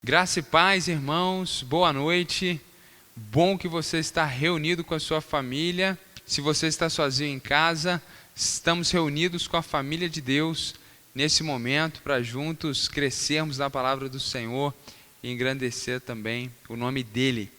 Graça e paz, irmãos, boa noite. Bom que você está reunido com a sua família. Se você está sozinho em casa, estamos reunidos com a família de Deus nesse momento para juntos crescermos na palavra do Senhor e engrandecer também o nome dEle.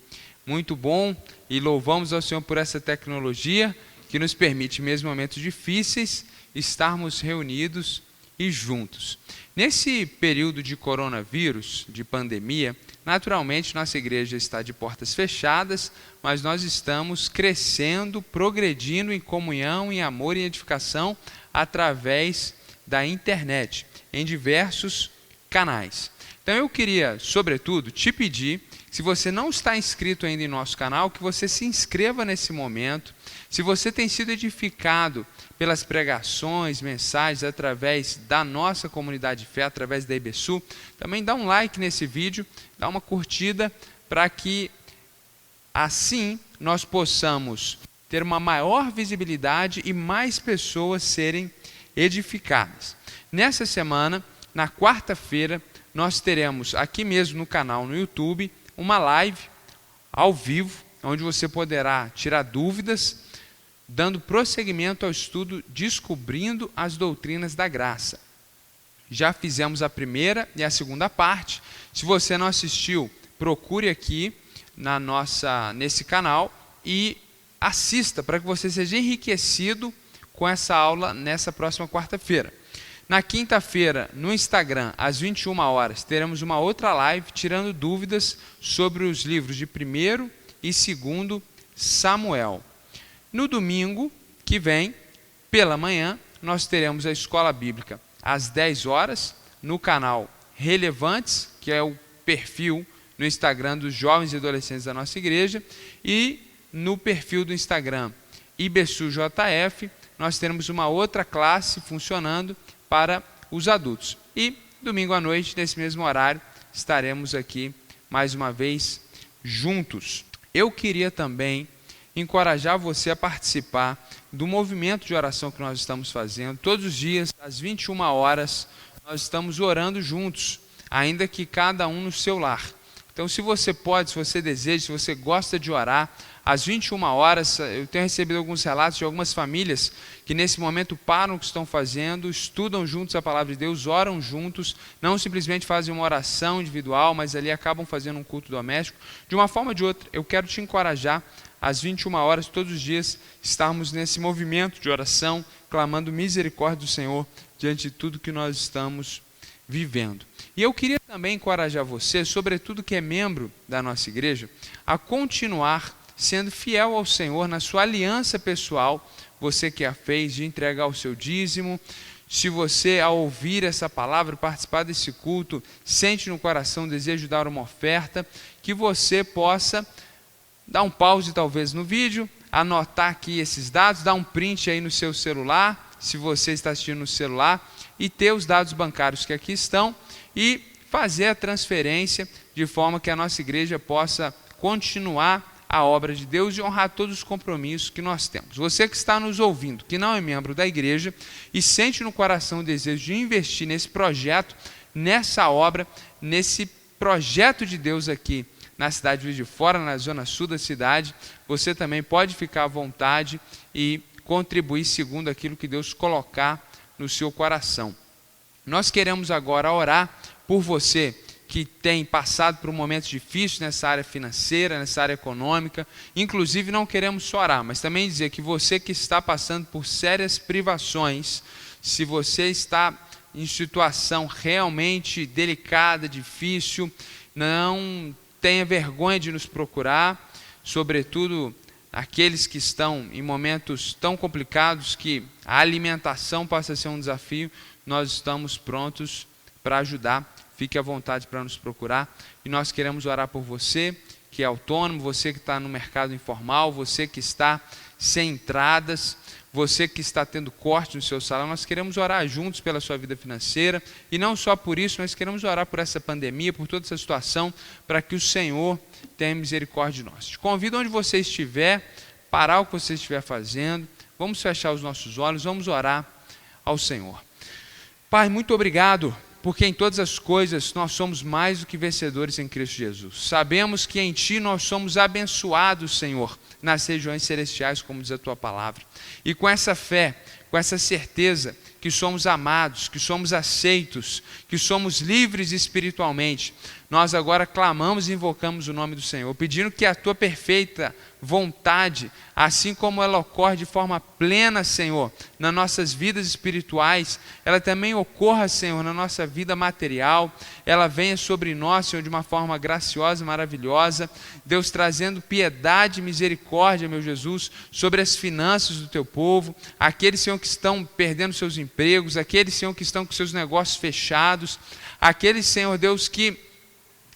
Muito bom, e louvamos ao Senhor por essa tecnologia que nos permite, mesmo em momentos difíceis, estarmos reunidos e juntos. Nesse período de coronavírus, de pandemia, naturalmente nossa igreja está de portas fechadas, mas nós estamos crescendo, progredindo em comunhão, em amor e edificação através da internet, em diversos canais. Então eu queria, sobretudo, te pedir, se você não está inscrito ainda em nosso canal, que você se inscreva nesse momento. Se você tem sido edificado pelas pregações, mensagens, através da nossa comunidade de fé, através da IBSU, também dá um like nesse vídeo, dá uma curtida, para que assim nós possamos ter uma maior visibilidade e mais pessoas serem edificadas. Nessa semana, na quarta-feira, nós teremos aqui mesmo no canal no YouTube uma live ao vivo, onde você poderá tirar dúvidas, dando prosseguimento ao estudo Descobrindo as Doutrinas da Graça. Já fizemos a primeira e a segunda parte. Se você não assistiu, procure aqui nesse canal e assista para que você seja enriquecido com essa aula nessa próxima quarta-feira. Na quinta-feira, no Instagram, às 21 horas, teremos uma outra live tirando dúvidas sobre os livros de 1º e 2º Samuel. No domingo que vem, pela manhã, nós teremos a escola bíblica às 10 horas, no canal Relevantes, que é o perfil no Instagram dos jovens e adolescentes da nossa igreja, e no perfil do Instagram IBSUJF, nós teremos uma outra classe funcionando para os adultos. E domingo à noite, nesse mesmo horário, estaremos aqui mais uma vez juntos. Eu queria também encorajar você a participar do movimento de oração que nós estamos fazendo. Todos os dias, às 21 horas, nós estamos orando juntos, ainda que cada um no seu lar. Então, se você pode, se você deseja, se você gosta de orar, às 21 horas, eu tenho recebido alguns relatos de algumas famílias que nesse momento param o que estão fazendo, estudam juntos a palavra de Deus, oram juntos, não simplesmente fazem uma oração individual, mas ali acabam fazendo um culto doméstico. De uma forma ou de outra, eu quero te encorajar, às 21 horas, todos os dias, estarmos nesse movimento de oração, clamando misericórdia do Senhor diante de tudo que nós estamos vivendo. E eu queria também encorajar você, sobretudo que é membro da nossa igreja, a continuar sendo fiel ao Senhor na sua aliança pessoal, você que a fez de entregar o seu dízimo. Se você, ao ouvir essa palavra, participar desse culto, sente no coração o desejo de dar uma oferta, que você possa dar um pause talvez no vídeo, anotar aqui esses dados, dar um print aí no seu celular, se você está assistindo no celular, e ter os dados bancários que aqui estão, e fazer a transferência de forma que a nossa igreja possa continuar a obra de Deus e honrar todos os compromissos que nós temos. Você que está nos ouvindo, que não é membro da igreja e sente no coração o desejo de investir nesse projeto, nessa obra, nesse projeto de Deus aqui na cidade de Juiz de Fora, na zona sul da cidade, você também pode ficar à vontade e contribuir segundo aquilo que Deus colocar no seu coração. Nós queremos agora orar por você que tem passado por um momento difícil nessa área financeira, nessa área econômica. Inclusive, não queremos só orar, mas também dizer que você que está passando por sérias privações, se você está em situação realmente delicada, difícil, não tenha vergonha de nos procurar, sobretudo aqueles que estão em momentos tão complicados que a alimentação passa a ser um desafio. Nós estamos prontos para ajudar. Fique à vontade para nos procurar. E nós queremos orar por você que é autônomo, você que está no mercado informal, você que está sem entradas, você que está tendo corte no seu salário. Nós queremos orar juntos pela sua vida financeira. E não só por isso, nós queremos orar por essa pandemia, por toda essa situação, para que o Senhor tenha misericórdia de nós. Te convido onde você estiver, parar o que você estiver fazendo. Vamos fechar os nossos olhos, vamos orar ao Senhor. Pai, muito obrigado porque em todas as coisas nós somos mais do que vencedores em Cristo Jesus. Sabemos que em Ti nós somos abençoados, Senhor, nas regiões celestiais, como diz a Tua palavra. E com essa fé, com essa certeza que somos amados, que somos aceitos, que somos livres espiritualmente, nós agora clamamos e invocamos o nome do Senhor, pedindo que a Tua perfeita vontade, assim como ela ocorre de forma plena, Senhor, nas nossas vidas espirituais, ela também ocorra, Senhor, na nossa vida material, ela venha sobre nós, Senhor, de uma forma graciosa e maravilhosa, Deus, trazendo piedade e misericórdia, meu Jesus, sobre as finanças do Teu povo, aqueles, Senhor, que estão perdendo seus empregos, aqueles, Senhor, que estão com seus negócios fechados, aqueles, Senhor Deus, que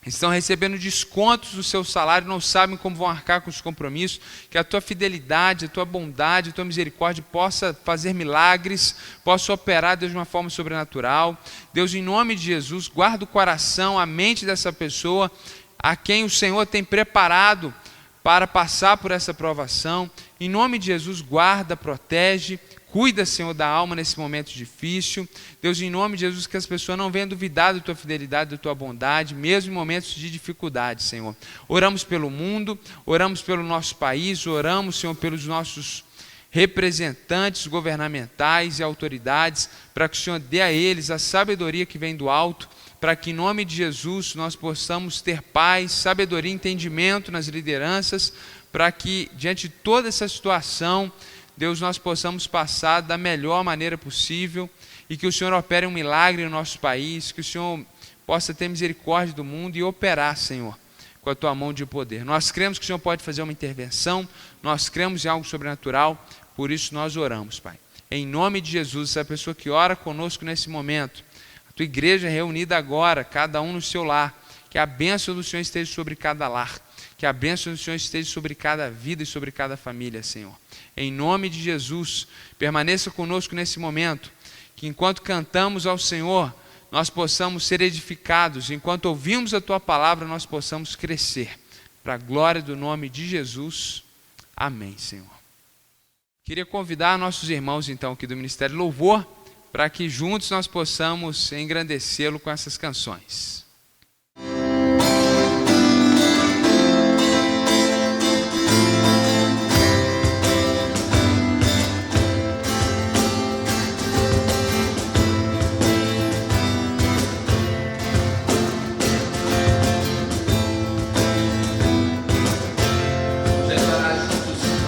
estão recebendo descontos do seu salário, não sabem como vão arcar com os compromissos, que a Tua fidelidade, a Tua bondade, a Tua misericórdia possa fazer milagres, possa operar, Deus, de uma forma sobrenatural. Deus, em nome de Jesus, guarda o coração, a mente dessa pessoa, a quem o Senhor tem preparado para passar por essa provação. Em nome de Jesus, guarda, protege, cuida, Senhor, da alma nesse momento difícil. Deus, em nome de Jesus, que as pessoas não venham duvidar da Tua fidelidade, da Tua bondade, mesmo em momentos de dificuldade, Senhor. Oramos pelo mundo, oramos pelo nosso país, oramos, Senhor, pelos nossos representantes governamentais e autoridades, para que o Senhor dê a eles a sabedoria que vem do alto, para que em nome de Jesus nós possamos ter paz, sabedoria e entendimento nas lideranças, para que diante de toda essa situação, Deus, nós possamos passar da melhor maneira possível e que o Senhor opere um milagre no nosso país, que o Senhor possa ter misericórdia do mundo e operar, Senhor, com a Tua mão de poder. Nós cremos que o Senhor pode fazer uma intervenção, nós cremos em algo sobrenatural, por isso nós oramos, Pai. Em nome de Jesus, essa pessoa que ora conosco nesse momento, a Tua igreja reunida agora, cada um no seu lar, que a bênção do Senhor esteja sobre cada lar, que a bênção do Senhor esteja sobre cada vida e sobre cada família, Senhor. Em nome de Jesus, permaneça conosco nesse momento, que enquanto cantamos ao Senhor, nós possamos ser edificados, enquanto ouvimos a Tua palavra, nós possamos crescer, para a glória do nome de Jesus. Amém, Senhor. Queria convidar nossos irmãos, então, aqui do Ministério Louvor, para que juntos nós possamos engrandecê-lo com essas canções. Sobre as montanhas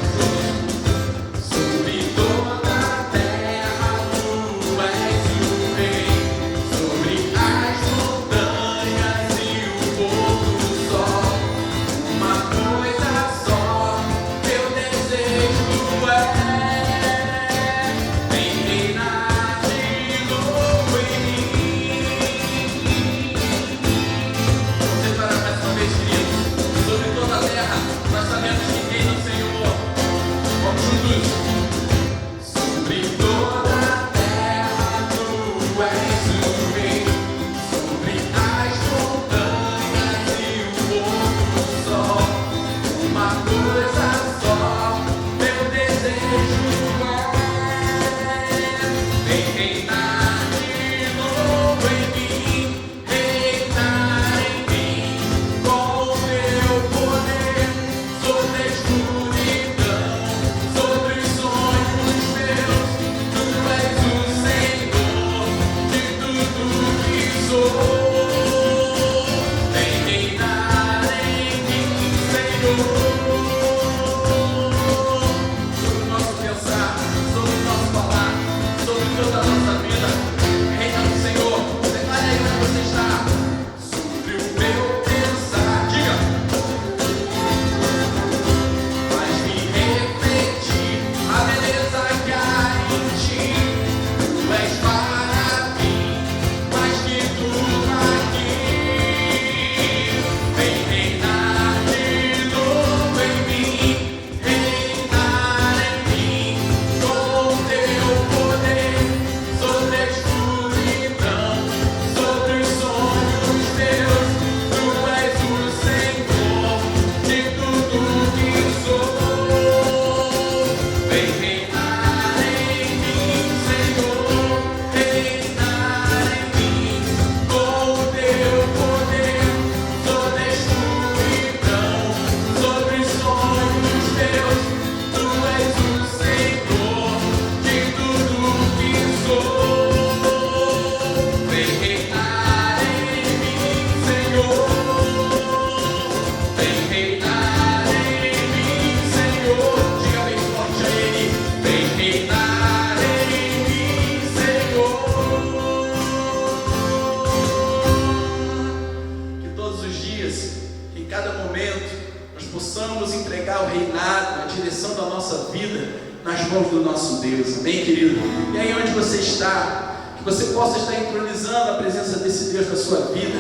possamos entregar o reinado, a direção da nossa vida nas mãos do nosso Deus. Amém, querido? E aí onde você está, que você possa estar entronizando a presença desse Deus na sua vida,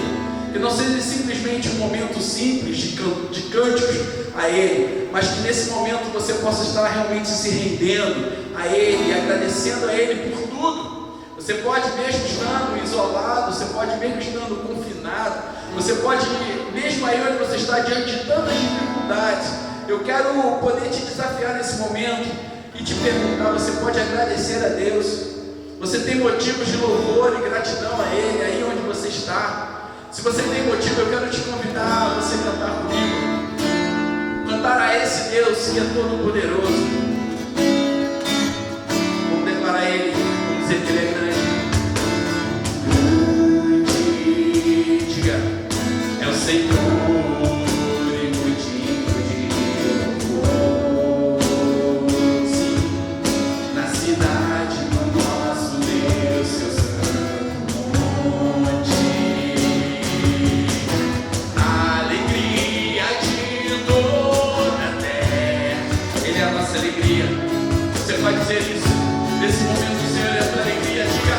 que não seja simplesmente um momento simples de cânticos a Ele, mas que nesse momento você possa estar realmente se rendendo a Ele e agradecendo a Ele por tudo. Você pode, mesmo estando isolado, você pode, mesmo estando confinado, você pode, mesmo aí onde você está, diante de tantas dificuldades, eu quero poder te desafiar nesse momento e te perguntar: você pode agradecer a Deus? Você tem motivos de louvor e gratidão a Ele aí onde você está? Se você tem motivo, eu quero te convidar a você cantar comigo, cantar a esse Deus que é todo poderoso. Vamos declarar a Ele, vamos dizer que Ele é grande. Grande, diga, é o Senhor. Vai dizer isso, nesse momento o Senhor é a tua alegria, diga: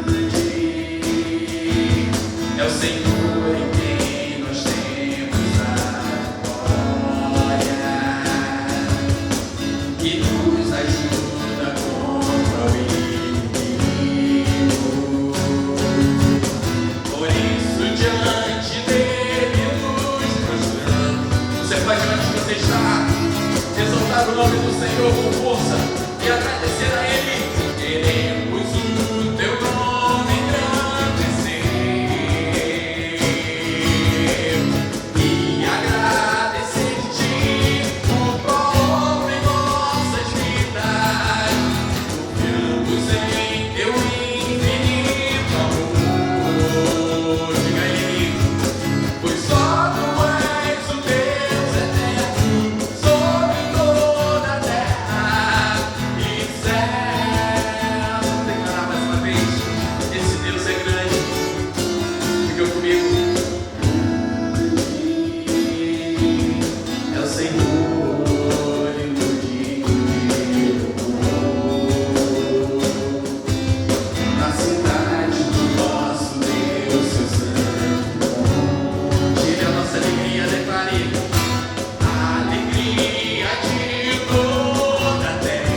grande é o Senhor em quem nós temos a glória, que nos ajuda contra o inimigo. Por isso diante dele nos prostramos. Você pode, onde você está, exaltar o nome do Senhor com força e agradecer a Ele. Queremos o teu nome engrandecer e agradecer-te por tua obra em nossas vidas. Confiamos em teu infinito amor. Diga a Ele: pois só tu és o Deus eterno sobre toda a terra e céu. Vamos declarar mais uma vez: esse Deus é grande. Diga comigo: é o Senhor e o digno na cidade do nosso Deus, seu santo nome. Tire a nossa alegria, declare: a alegria de toda a terra.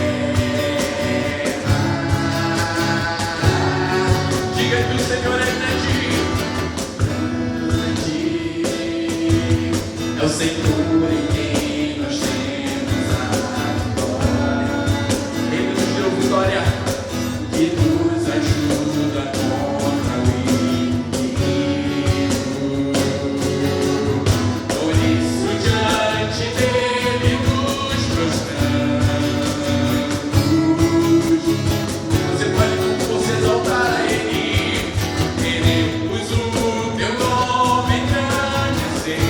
Diga que o Senhor é grande. Grande é o Senhor em quem nós temos a glória. Ele nos deu vitória, que nos ajuda contra o inimigo. Por isso diante dele nos prostramos. Você pode com força exaltar a Ele. Queremos o teu nome engrandecer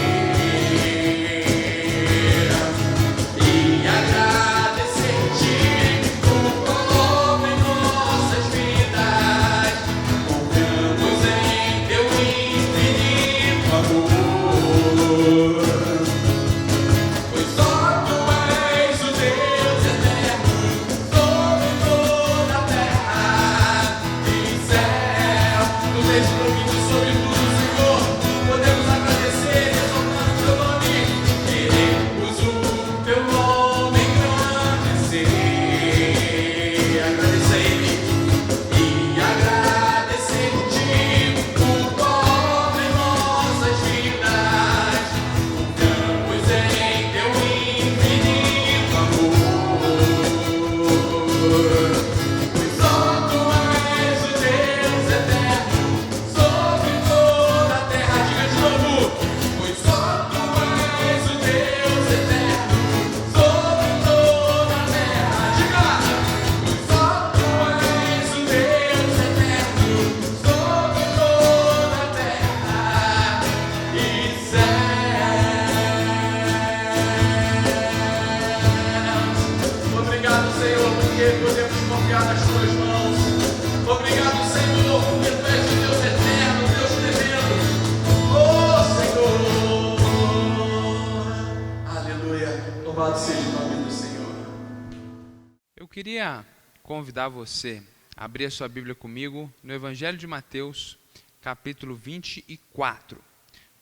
queria convidar você a abrir a sua Bíblia comigo no Evangelho de Mateus, capítulo 24.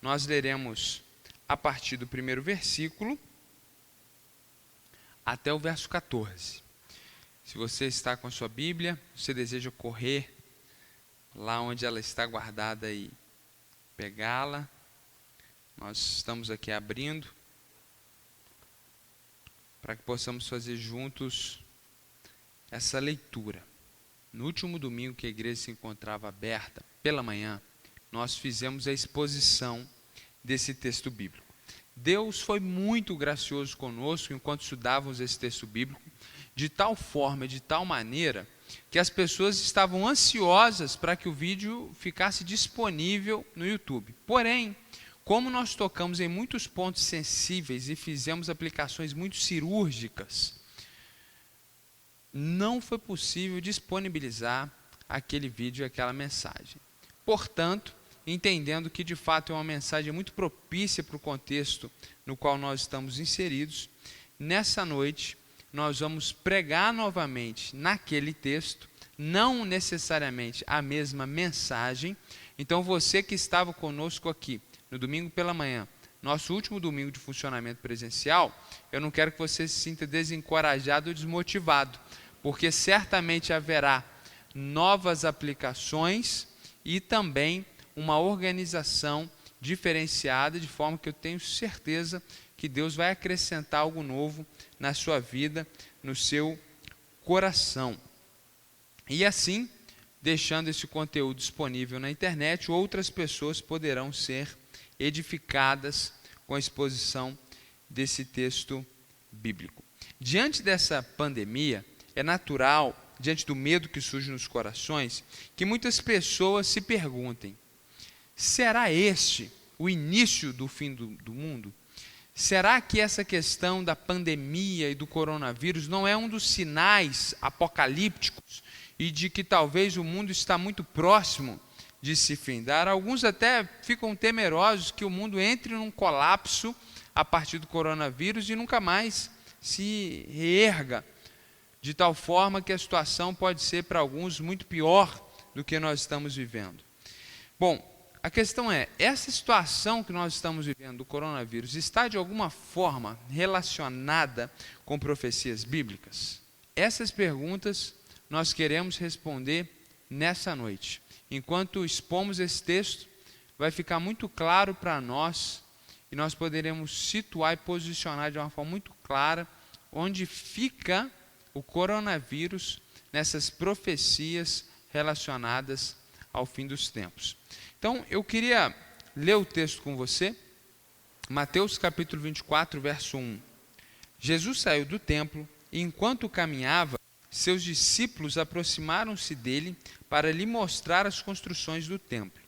Nós leremos a partir do primeiro versículo até o verso 14. Se você está com a sua Bíblia, você deseja correr lá onde ela está guardada e pegá-la, nós estamos aqui abrindo para que possamos fazer juntos essa leitura. No último domingo que a igreja se encontrava aberta, pela manhã, nós fizemos a exposição desse texto bíblico. Deus foi muito gracioso conosco enquanto estudávamos esse texto bíblico, de tal forma, de tal maneira, que as pessoas estavam ansiosas para que o vídeo ficasse disponível no YouTube. Porém, como nós tocamos em muitos pontos sensíveis e fizemos aplicações muito cirúrgicas, não foi possível disponibilizar aquele vídeo e aquela mensagem. Portanto, entendendo que de fato é uma mensagem muito propícia para o contexto no qual nós estamos inseridos, nessa noite nós vamos pregar novamente naquele texto, não necessariamente a mesma mensagem. Então você que estava conosco aqui no domingo pela manhã, nosso último domingo de funcionamento presencial, eu não quero que você se sinta desencorajado ou desmotivado, porque certamente haverá novas aplicações e também uma organização diferenciada, de forma que eu tenho certeza que Deus vai acrescentar algo novo na sua vida, no seu coração. E assim, deixando esse conteúdo disponível na internet, outras pessoas poderão ser edificadas com a exposição desse texto bíblico. Diante dessa pandemia, é natural, diante do medo que surge nos corações, que muitas pessoas se perguntem: será este o início do fim do mundo? Será que essa questão da pandemia e do coronavírus não é um dos sinais apocalípticos e de que talvez o mundo está muito próximo de se findar? Alguns até ficam temerosos que o mundo entre num colapso a partir do coronavírus e nunca mais se reerga, de tal forma que a situação pode ser para alguns muito pior do que nós estamos vivendo. Bom, a questão é, essa situação que nós estamos vivendo do coronavírus está de alguma forma relacionada com profecias bíblicas? Essas perguntas nós queremos responder nessa noite. Enquanto expomos esse texto, vai ficar muito claro para nós e nós poderemos situar e posicionar de uma forma muito clara onde fica o coronavírus nessas profecias relacionadas ao fim dos tempos. Então, eu queria ler o texto com você, Mateus capítulo 24, verso 1. Jesus saiu do templo e, enquanto caminhava, seus discípulos aproximaram-se dele para lhe mostrar as construções do templo.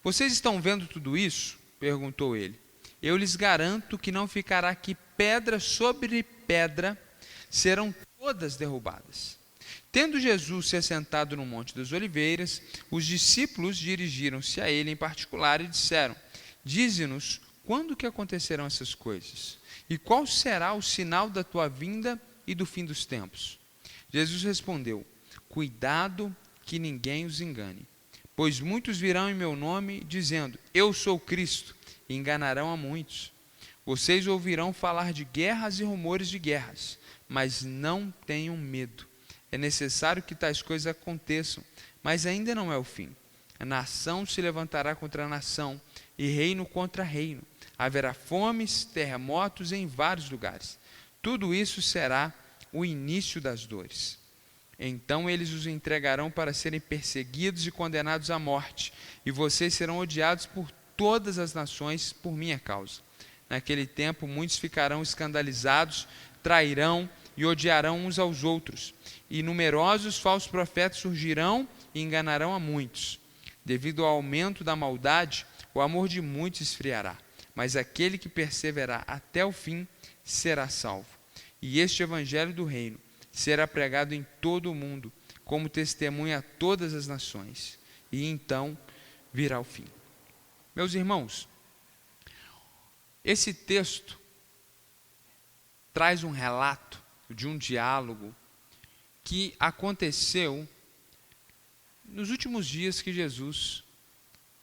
Vocês estão vendo tudo isso? Perguntou ele. Eu lhes garanto que não ficará aqui pedra sobre pedra, serão todas derrubadas. Tendo Jesus se assentado no Monte das Oliveiras, os discípulos dirigiram-se a ele em particular e disseram: dize-nos quando que acontecerão essas coisas? E qual será o sinal da tua vinda e do fim dos tempos? Jesus respondeu: cuidado que ninguém os engane, pois muitos virão em meu nome dizendo: eu sou Cristo, e enganarão a muitos. Vocês ouvirão falar de guerras e rumores de guerras, mas não tenham medo. É necessário que tais coisas aconteçam, mas ainda não é o fim. A nação se levantará contra a nação e reino contra reino. Haverá fomes, terremotos em vários lugares. Tudo isso será o início das dores. Então eles os entregarão para serem perseguidos e condenados à morte, e vocês serão odiados por todas as nações por minha causa. Naquele tempo muitos ficarão escandalizados, trairão e odiarão uns aos outros, e numerosos falsos profetas surgirão e enganarão a muitos. Devido ao aumento da maldade, o amor de muitos esfriará, mas aquele que perseverar até o fim será salvo. E este evangelho do reino será pregado em todo o mundo, como testemunha a todas as nações, e então virá o fim. Meus irmãos, esse texto traz um relato de um diálogo que aconteceu nos últimos dias que Jesus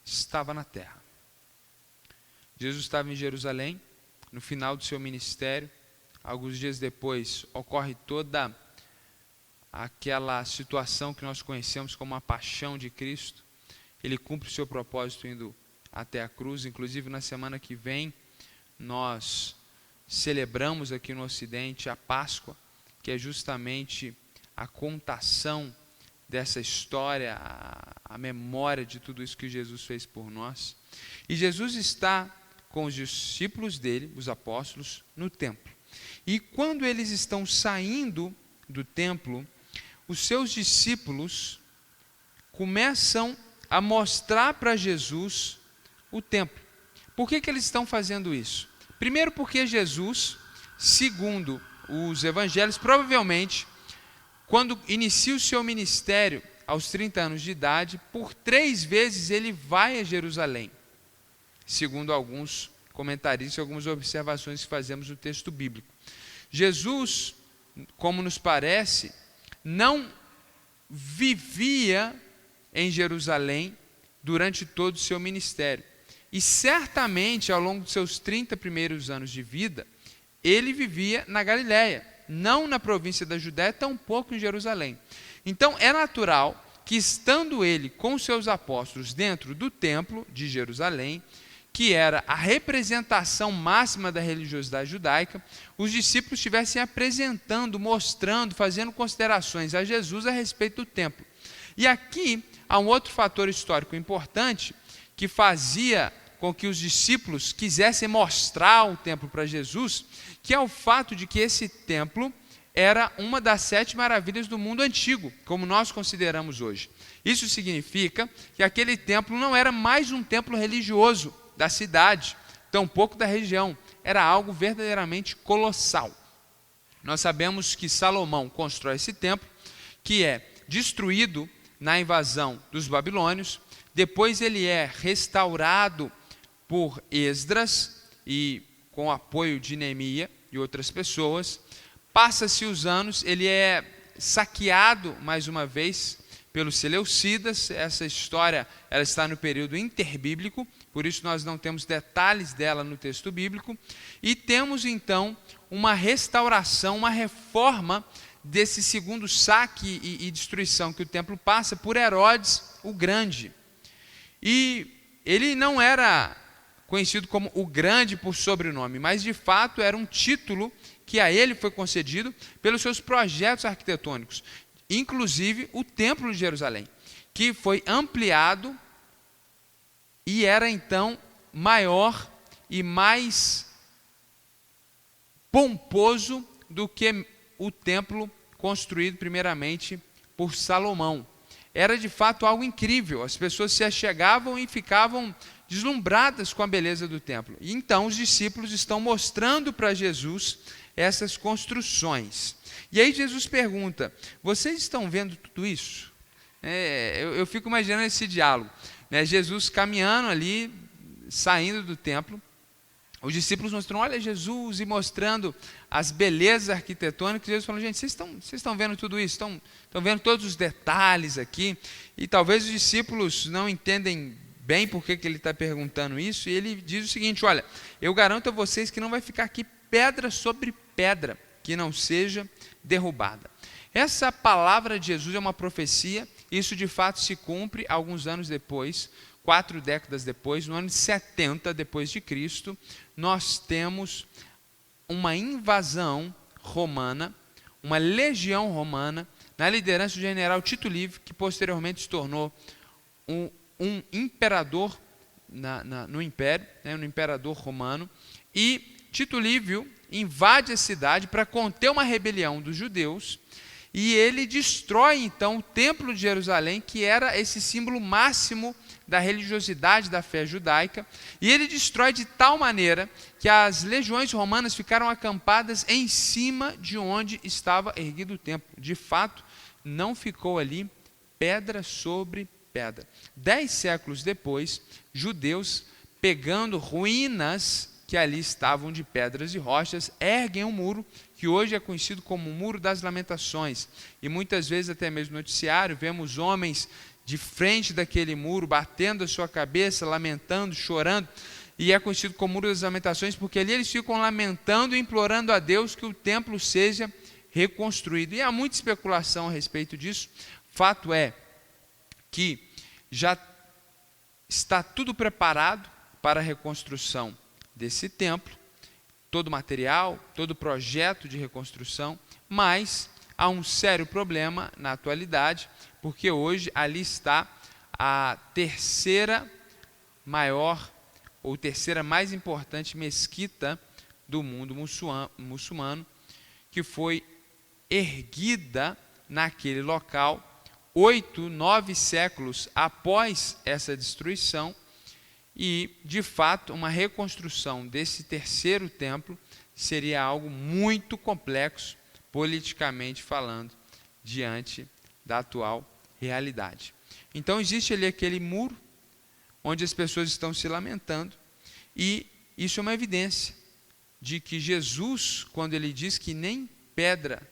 estava na terra. Jesus estava em Jerusalém, no final do seu ministério. Alguns dias depois ocorre toda aquela situação que nós conhecemos como a paixão de Cristo. Ele cumpre o seu propósito indo até a cruz. Inclusive, na semana que vem, nós celebramos aqui no Ocidente a Páscoa, que é justamente a contação dessa história, a memória de tudo isso que Jesus fez por nós. E Jesus está com os discípulos dele, os apóstolos, no templo. E quando eles estão saindo do templo, os seus discípulos começam a mostrar para Jesus o templo. Por que eles estão fazendo isso? Primeiro porque Jesus, segundo os evangelhos, provavelmente, quando inicia o seu ministério aos 30 anos de idade, por 3 vezes ele vai a Jerusalém, segundo alguns comentaristas e algumas observações que fazemos no texto bíblico. Jesus, como nos parece, não vivia em Jerusalém durante todo o seu ministério. E certamente, ao longo dos seus 30 primeiros anos de vida, ele vivia na Galiléia, não na província da Judéia, tampouco em Jerusalém. Então, é natural que, estando ele com os seus apóstolos dentro do templo de Jerusalém, que era a representação máxima da religiosidade judaica, os discípulos estivessem apresentando, mostrando, fazendo considerações a Jesus a respeito do templo. E aqui há um outro fator histórico importante que fazia com que os discípulos quisessem mostrar o templo para Jesus, que é o fato de que esse templo era uma das 7 maravilhas do mundo antigo, como nós consideramos hoje. Isso significa que aquele templo não era mais um templo religioso da cidade, tampouco da região, era algo verdadeiramente colossal. Nós sabemos que Salomão constrói esse templo, que é destruído na invasão dos babilônios, depois ele é restaurado por Esdras e com o apoio de Neemias e outras pessoas. Passa-se os anos, ele é saqueado mais uma vez pelos seleucidas. Essa história ela está no período interbíblico, por isso nós não temos detalhes dela no texto bíblico. E temos então uma restauração, uma reforma desse segundo saque e destruição que o templo passa por Herodes o Grande. E ele não era conhecido como o Grande por sobrenome, mas de fato era um título que a ele foi concedido pelos seus projetos arquitetônicos, inclusive o Templo de Jerusalém, que foi ampliado e era então maior e mais pomposo do que o templo construído primeiramente por Salomão. Era de fato algo incrível, as pessoas se achegavam e ficavam deslumbradas com a beleza do templo. E então os discípulos estão mostrando para Jesus essas construções. E aí Jesus pergunta: vocês estão vendo tudo isso? Eu fico imaginando esse diálogo, né? Jesus caminhando ali, saindo do templo, os discípulos mostrando, olha Jesus, e mostrando as belezas arquitetônicas. Jesus falou, gente, vocês estão vendo tudo isso? Estão vendo todos os detalhes aqui? E talvez os discípulos não entendem bem por que ele está perguntando isso, e ele diz o seguinte, olha, eu garanto a vocês que não vai ficar aqui pedra sobre pedra que não seja derrubada. Essa palavra de Jesus é uma profecia, isso de fato se cumpre alguns anos depois, 4 décadas depois, no ano de 70 depois de Cristo, nós temos uma invasão romana, uma legião romana, na liderança do general Tito Livio, que posteriormente se tornou um imperador no Império, né, um imperador romano, e Tito Livio invade a cidade para conter uma rebelião dos judeus, e ele destrói então o templo de Jerusalém, que era esse símbolo máximo da religiosidade da fé judaica, e ele destrói de tal maneira que as legiões romanas ficaram acampadas em cima de onde estava erguido o templo. De fato, não ficou ali pedra sobre pedra. 10 séculos depois, judeus pegando ruínas que ali estavam de pedras e rochas, erguem um muro que hoje é conhecido como o Muro das Lamentações. E muitas vezes, até mesmo no noticiário, vemos homens de frente daquele muro, batendo a sua cabeça, lamentando, chorando. E é conhecido como Muro das Lamentações porque ali eles ficam lamentando e implorando a Deus que o templo seja reconstruído. E há muita especulação a respeito disso. Fato é que já está tudo preparado para a reconstrução desse templo, todo o material, todo o projeto de reconstrução, mas há um sério problema na atualidade, porque hoje ali está a terceira maior ou terceira mais importante mesquita do mundo muçulmano, que foi erguida naquele local 8, 9 séculos após essa destruição. E, de fato, uma reconstrução desse terceiro templo seria algo muito complexo, politicamente falando, diante da atual realidade. Então, existe ali aquele muro, onde as pessoas estão se lamentando, e isso é uma evidência de que Jesus, quando ele diz que nem pedra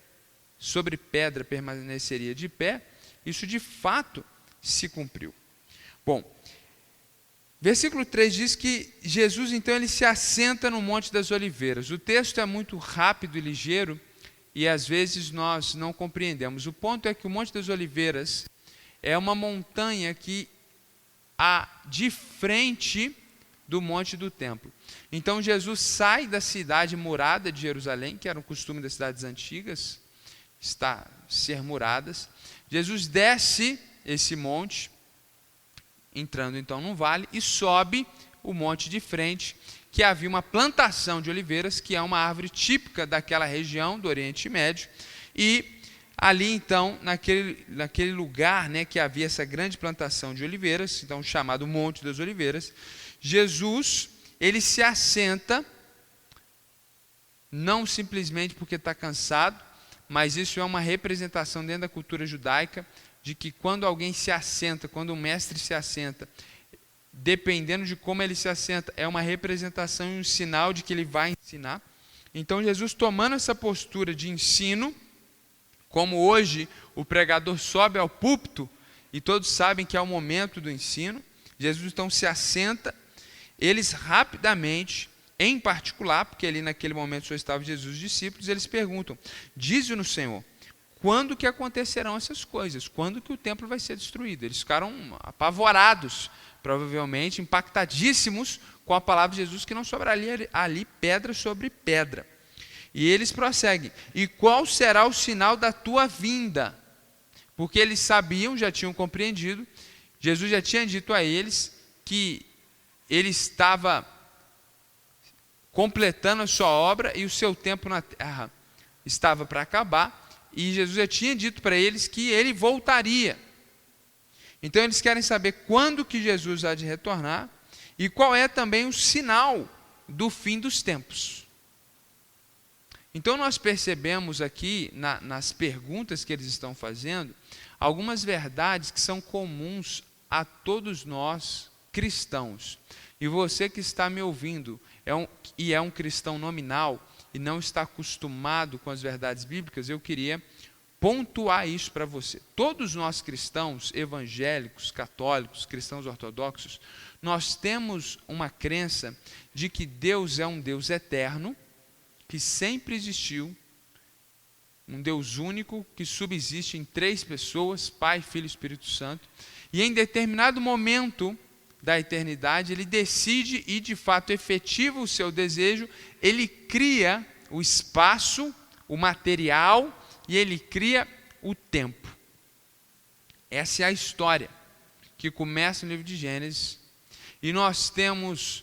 sobre pedra permaneceria de pé, isso de fato se cumpriu. Bom, versículo 3 diz que Jesus, então, ele se assenta no Monte das Oliveiras. O texto é muito rápido e ligeiro e às vezes nós não compreendemos. O ponto é que o Monte das Oliveiras é uma montanha que há de frente do Monte do Templo. Então Jesus sai da cidade murada de Jerusalém, que era um costume das cidades antigas, ser muradas. Jesus desce esse monte, entrando então num vale, e sobe o monte de frente, que havia uma plantação de oliveiras, que é uma árvore típica daquela região do Oriente Médio, e ali então, naquele lugar, né, que havia essa grande plantação de oliveiras, então chamado Monte das Oliveiras, Jesus, ele se assenta, não simplesmente porque está cansado, mas isso é uma representação dentro da cultura judaica, de que quando alguém se assenta, quando um mestre se assenta, dependendo de como ele se assenta, é uma representação e um sinal de que ele vai ensinar. Então Jesus, tomando essa postura de ensino, como hoje o pregador sobe ao púlpito, e todos sabem que é o momento do ensino, Jesus então se assenta, eles rapidamente, em particular, porque ali naquele momento só estavam Jesus e os discípulos, eles perguntam: dize-nos, Senhor, quando que acontecerão essas coisas? Quando que o templo vai ser destruído? Eles ficaram apavorados, provavelmente impactadíssimos com a palavra de Jesus, que não sobraria ali pedra sobre pedra. E eles prosseguem: e qual será o sinal da tua vinda? Porque eles sabiam, já tinham compreendido, Jesus já tinha dito a eles que ele estava completando a sua obra e o seu tempo na terra estava para acabar, e Jesus já tinha dito para eles que ele voltaria. Então eles querem saber quando que Jesus há de retornar e qual é também o sinal do fim dos tempos. Então nós percebemos aqui, nas perguntas que eles estão fazendo, algumas verdades que são comuns a todos nós cristãos. E você que está me ouvindo é um cristão nominal e não está acostumado com as verdades bíblicas, eu queria pontuar isso para você. Todos nós cristãos evangélicos, católicos, cristãos ortodoxos, nós temos uma crença de que Deus é um Deus eterno, que sempre existiu, um Deus único que subsiste em 3 pessoas, Pai, Filho e Espírito Santo, e em determinado momento da eternidade ele decide e de fato efetiva o seu desejo, ele cria o espaço, o material, e ele cria o tempo. Essa é a história que começa no livro de Gênesis, e nós temos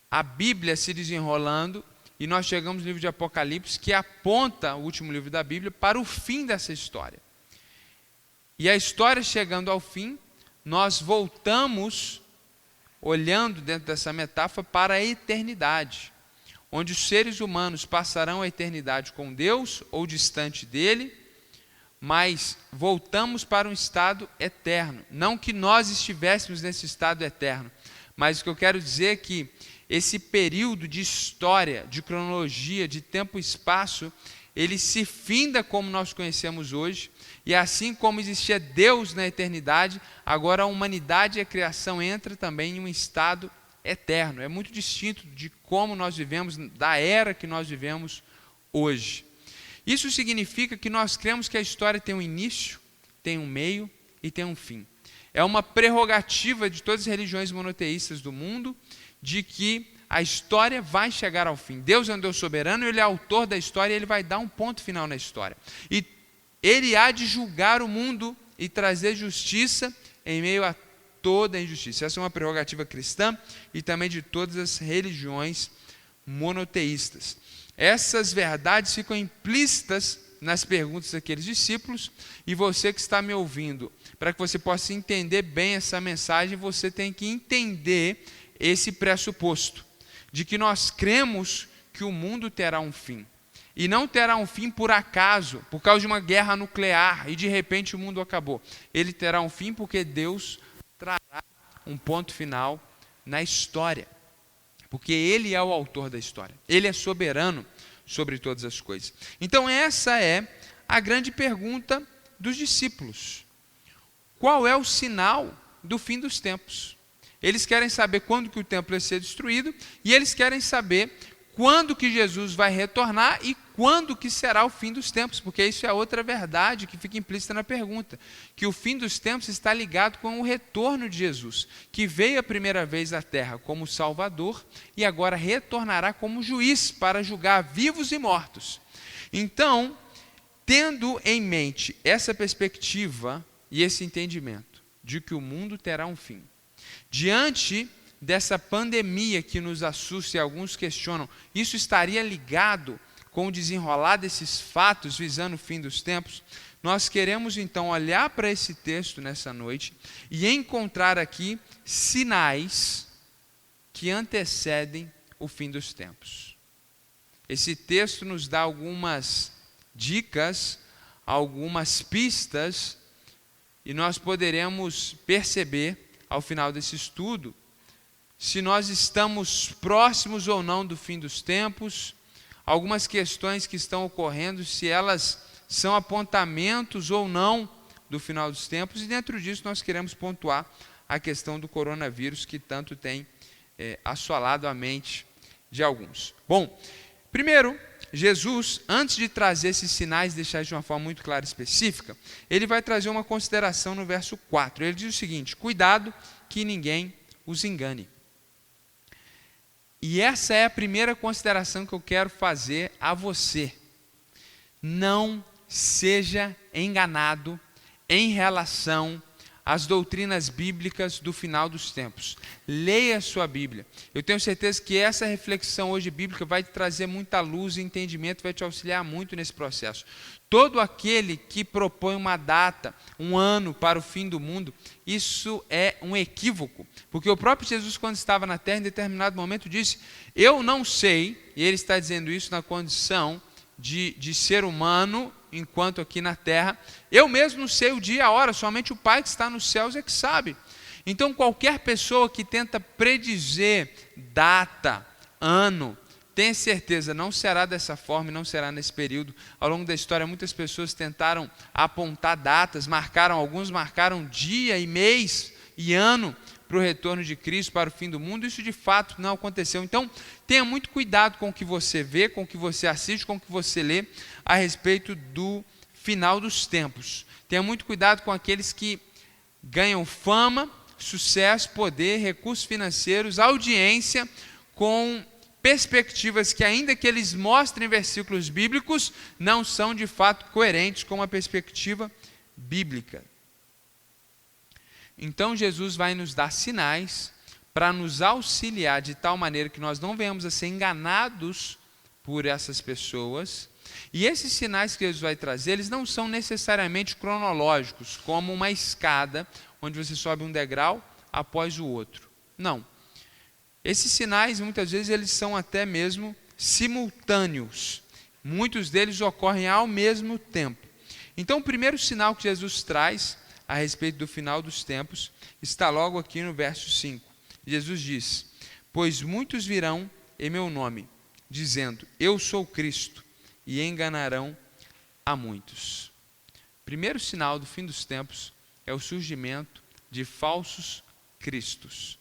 a Bíblia se desenrolando, e nós chegamos no livro de Apocalipse, que aponta, o último livro da Bíblia, para o fim dessa história. E a história chegando ao fim, nós voltamos, olhando dentro dessa metáfora, para a eternidade, onde os seres humanos passarão a eternidade com Deus ou distante dele, mas voltamos para um estado eterno. Não que nós estivéssemos nesse estado eterno, mas o que eu quero dizer é que esse período de história, de cronologia, de tempo e espaço, ele se finda como nós conhecemos hoje, e assim como existia Deus na eternidade, agora a humanidade e a criação entram também em um estado eterno. É muito distinto de como nós vivemos, da era que nós vivemos hoje. Isso significa que nós cremos que a história tem um início, tem um meio e tem um fim. É uma prerrogativa de todas as religiões monoteístas do mundo, de que a história vai chegar ao fim. Deus é um Deus soberano, Ele é autor da história e Ele vai dar um ponto final na história. E Ele há de julgar o mundo e trazer justiça em meio a toda a injustiça. Essa é uma prerrogativa cristã e também de todas as religiões monoteístas. Essas verdades ficam implícitas nas perguntas daqueles discípulos, e você que está me ouvindo, para que você possa entender bem essa mensagem, você tem que entender esse pressuposto, de que nós cremos que o mundo terá um fim. E não terá um fim por acaso, por causa de uma guerra nuclear, e de repente o mundo acabou. Ele terá um fim porque Deus trará um ponto final na história. Porque Ele é o autor da história. Ele é soberano sobre todas as coisas. Então essa é a grande pergunta dos discípulos. Qual é o sinal do fim dos tempos? Eles querem saber quando que o templo vai ser destruído, e eles querem saber quando que Jesus vai retornar e quando que será o fim dos tempos, porque isso é outra verdade que fica implícita na pergunta, que o fim dos tempos está ligado com o retorno de Jesus, que veio a primeira vez à terra como Salvador e agora retornará como juiz para julgar vivos e mortos. Então, tendo em mente essa perspectiva e esse entendimento de que o mundo terá um fim, diante dessa pandemia que nos assusta e alguns questionam, isso estaria ligado com o desenrolar desses fatos visando o fim dos tempos? Nós queremos então olhar para esse texto nessa noite e encontrar aqui sinais que antecedem o fim dos tempos. Esse texto nos dá algumas dicas, algumas pistas, e nós poderemos perceber ao final desse estudo se nós estamos próximos ou não do fim dos tempos, algumas questões que estão ocorrendo, se elas são apontamentos ou não do final dos tempos, e dentro disso nós queremos pontuar a questão do coronavírus, que tanto tem assolado a mente de alguns. Bom, primeiro, Jesus, antes de trazer esses sinais, deixar de uma forma muito clara e específica, ele vai trazer uma consideração no verso 4. Ele diz o seguinte: cuidado que ninguém os engane. E essa é a primeira consideração que eu quero fazer a você. Não seja enganado em relação às doutrinas bíblicas do final dos tempos. Leia a sua Bíblia. Eu tenho certeza que essa reflexão hoje bíblica vai te trazer muita luz e entendimento, vai te auxiliar muito nesse processo. Todo aquele que propõe uma data, um ano para o fim do mundo, isso é um equívoco. Porque o próprio Jesus, quando estava na terra, em determinado momento disse: eu não sei, e ele está dizendo isso na condição de ser humano, enquanto aqui na terra, eu mesmo não sei o dia e a hora, somente o Pai que está nos céus é que sabe. Então qualquer pessoa que tenta predizer data, ano, tenha certeza, não será dessa forma e não será nesse período. Ao longo da história, muitas pessoas tentaram apontar datas, alguns marcaram dia e mês e ano para o retorno de Cristo, para o fim do mundo. Isso de fato não aconteceu. Então, tenha muito cuidado com o que você vê, com o que você assiste, com o que você lê a respeito do final dos tempos. Tenha muito cuidado com aqueles que ganham fama, sucesso, poder, recursos financeiros, audiência, com perspectivas que, ainda que eles mostrem versículos bíblicos, não são de fato coerentes com a perspectiva bíblica. Então Jesus vai nos dar sinais para nos auxiliar de tal maneira que nós não venhamos a ser enganados por essas pessoas. E esses sinais que Jesus vai trazer, eles não são necessariamente cronológicos, como uma escada, onde você sobe um degrau após o outro. Não. Esses sinais, muitas vezes, eles são até mesmo simultâneos. Muitos deles ocorrem ao mesmo tempo. Então, o primeiro sinal que Jesus traz a respeito do final dos tempos está logo aqui no verso 5. Jesus diz: pois muitos virão em meu nome, dizendo, eu sou Cristo, e enganarão a muitos. Primeiro sinal do fim dos tempos é o surgimento de falsos cristos.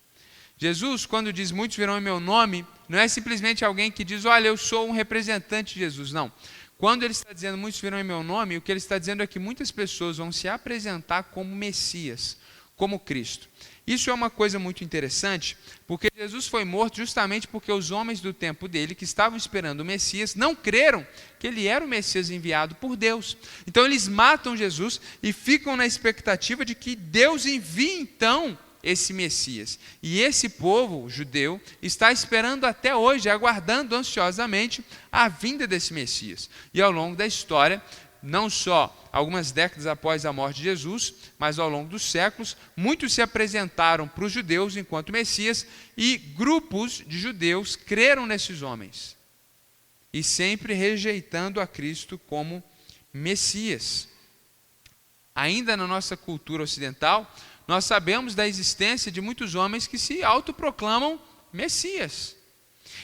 Jesus, quando diz muitos virão em meu nome, não é simplesmente alguém que diz, olha, eu sou um representante de Jesus, não. Quando ele está dizendo muitos virão em meu nome, o que ele está dizendo é que muitas pessoas vão se apresentar como Messias, como Cristo. Isso é uma coisa muito interessante, porque Jesus foi morto justamente porque os homens do tempo dele, que estavam esperando o Messias, não creram que ele era o Messias enviado por Deus. Então eles matam Jesus e ficam na expectativa de que Deus envie então esse Messias. E esse povo judeu está esperando até hoje, aguardando ansiosamente a vinda desse Messias. E ao longo da história, não só algumas décadas após a morte de Jesus, mas ao longo dos séculos, muitos se apresentaram para os judeus enquanto Messias e grupos de judeus creram nesses homens, e sempre rejeitando a Cristo como Messias. Ainda na nossa cultura ocidental, nós sabemos da existência de muitos homens que se autoproclamam Messias.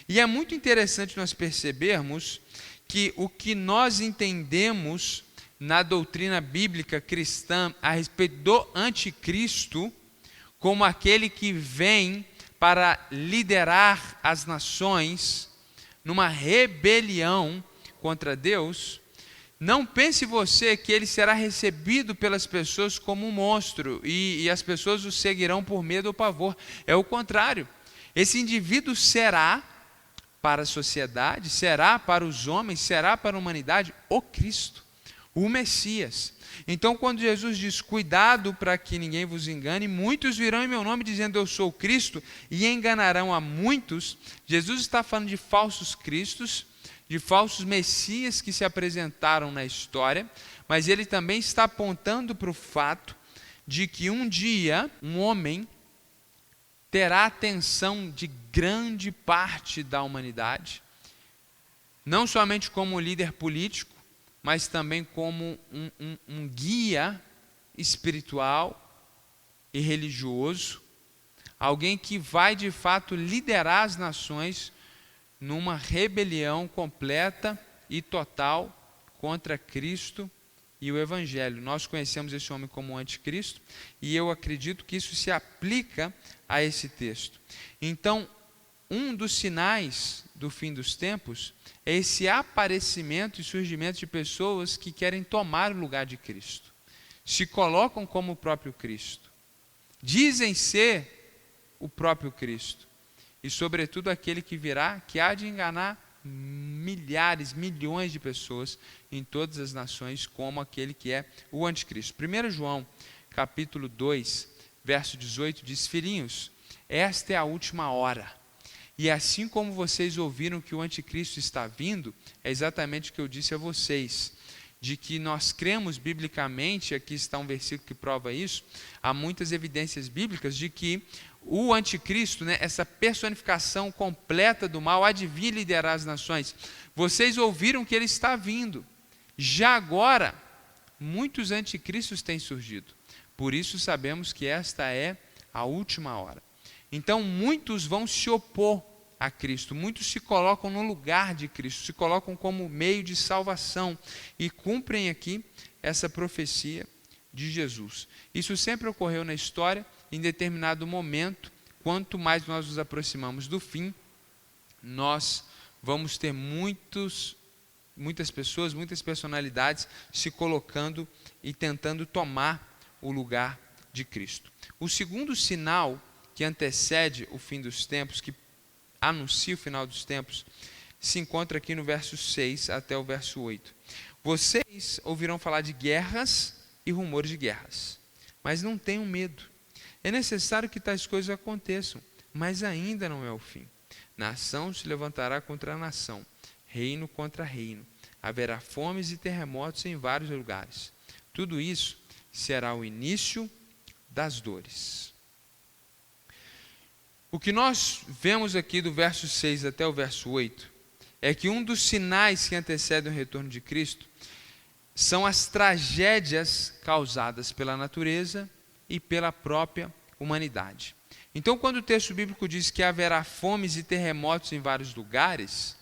E é muito interessante nós percebermos que o que nós entendemos na doutrina bíblica cristã a respeito do anticristo, como aquele que vem para liderar as nações numa rebelião contra Deus, não pense você que ele será recebido pelas pessoas como um monstro e as pessoas o seguirão por medo ou pavor. É o contrário. Esse indivíduo será para a sociedade, será para os homens, será para a humanidade o Cristo, o Messias. Então, quando Jesus diz, cuidado para que ninguém vos engane, muitos virão em meu nome dizendo, eu sou o Cristo, e enganarão a muitos, Jesus está falando de falsos cristos, de falsos messias que se apresentaram na história, mas ele também está apontando para o fato de que um dia um homem terá a atenção de grande parte da humanidade, não somente como líder político, mas também como um guia espiritual e religioso, alguém que vai de fato liderar as nações numa rebelião completa e total contra Cristo e o Evangelho. Nós conhecemos esse homem como anticristo e eu acredito que isso se aplica a esse texto. Então, um dos sinais do fim dos tempos é esse aparecimento e surgimento de pessoas que querem tomar o lugar de Cristo, se colocam como o próprio Cristo, dizem ser o próprio Cristo, e sobretudo aquele que virá, que há de enganar milhares, milhões de pessoas em todas as nações, como aquele que é o anticristo. 1 João, capítulo 2, verso 18, diz, filhinhos, esta é a última hora. E assim como vocês ouviram que o anticristo está vindo, é exatamente o que eu disse a vocês, de que nós cremos biblicamente, aqui está um versículo que prova isso, há muitas evidências bíblicas de que o anticristo, essa personificação completa do mal, há de vir liderar as nações. Vocês ouviram que ele está vindo. Já agora, muitos anticristos têm surgido. Por isso sabemos que esta é a última hora. Então, muitos vão se opor a Cristo, muitos se colocam no lugar de Cristo, se colocam como meio de salvação e cumprem aqui essa profecia de Jesus. Isso sempre ocorreu na história, em determinado momento, quanto mais nós nos aproximamos do fim, nós vamos ter muitas pessoas, muitas personalidades se colocando e tentando tomar o lugar de Cristo. O segundo sinal que antecede o fim dos tempos, que anuncia o final dos tempos, se encontra aqui no verso 6 até o verso 8. Vocês ouvirão falar de guerras e rumores de guerras, mas não tenham medo. É necessário que tais coisas aconteçam, mas ainda não é o fim. Nação se levantará contra nação, reino contra reino. Haverá fomes e terremotos em vários lugares. Tudo isso será o início das dores. O que nós vemos aqui do verso 6 até o verso 8 é que um dos sinais que antecedem o retorno de Cristo são as tragédias causadas pela natureza e pela própria humanidade. Então, quando o texto bíblico diz que haverá fomes e terremotos em vários lugares,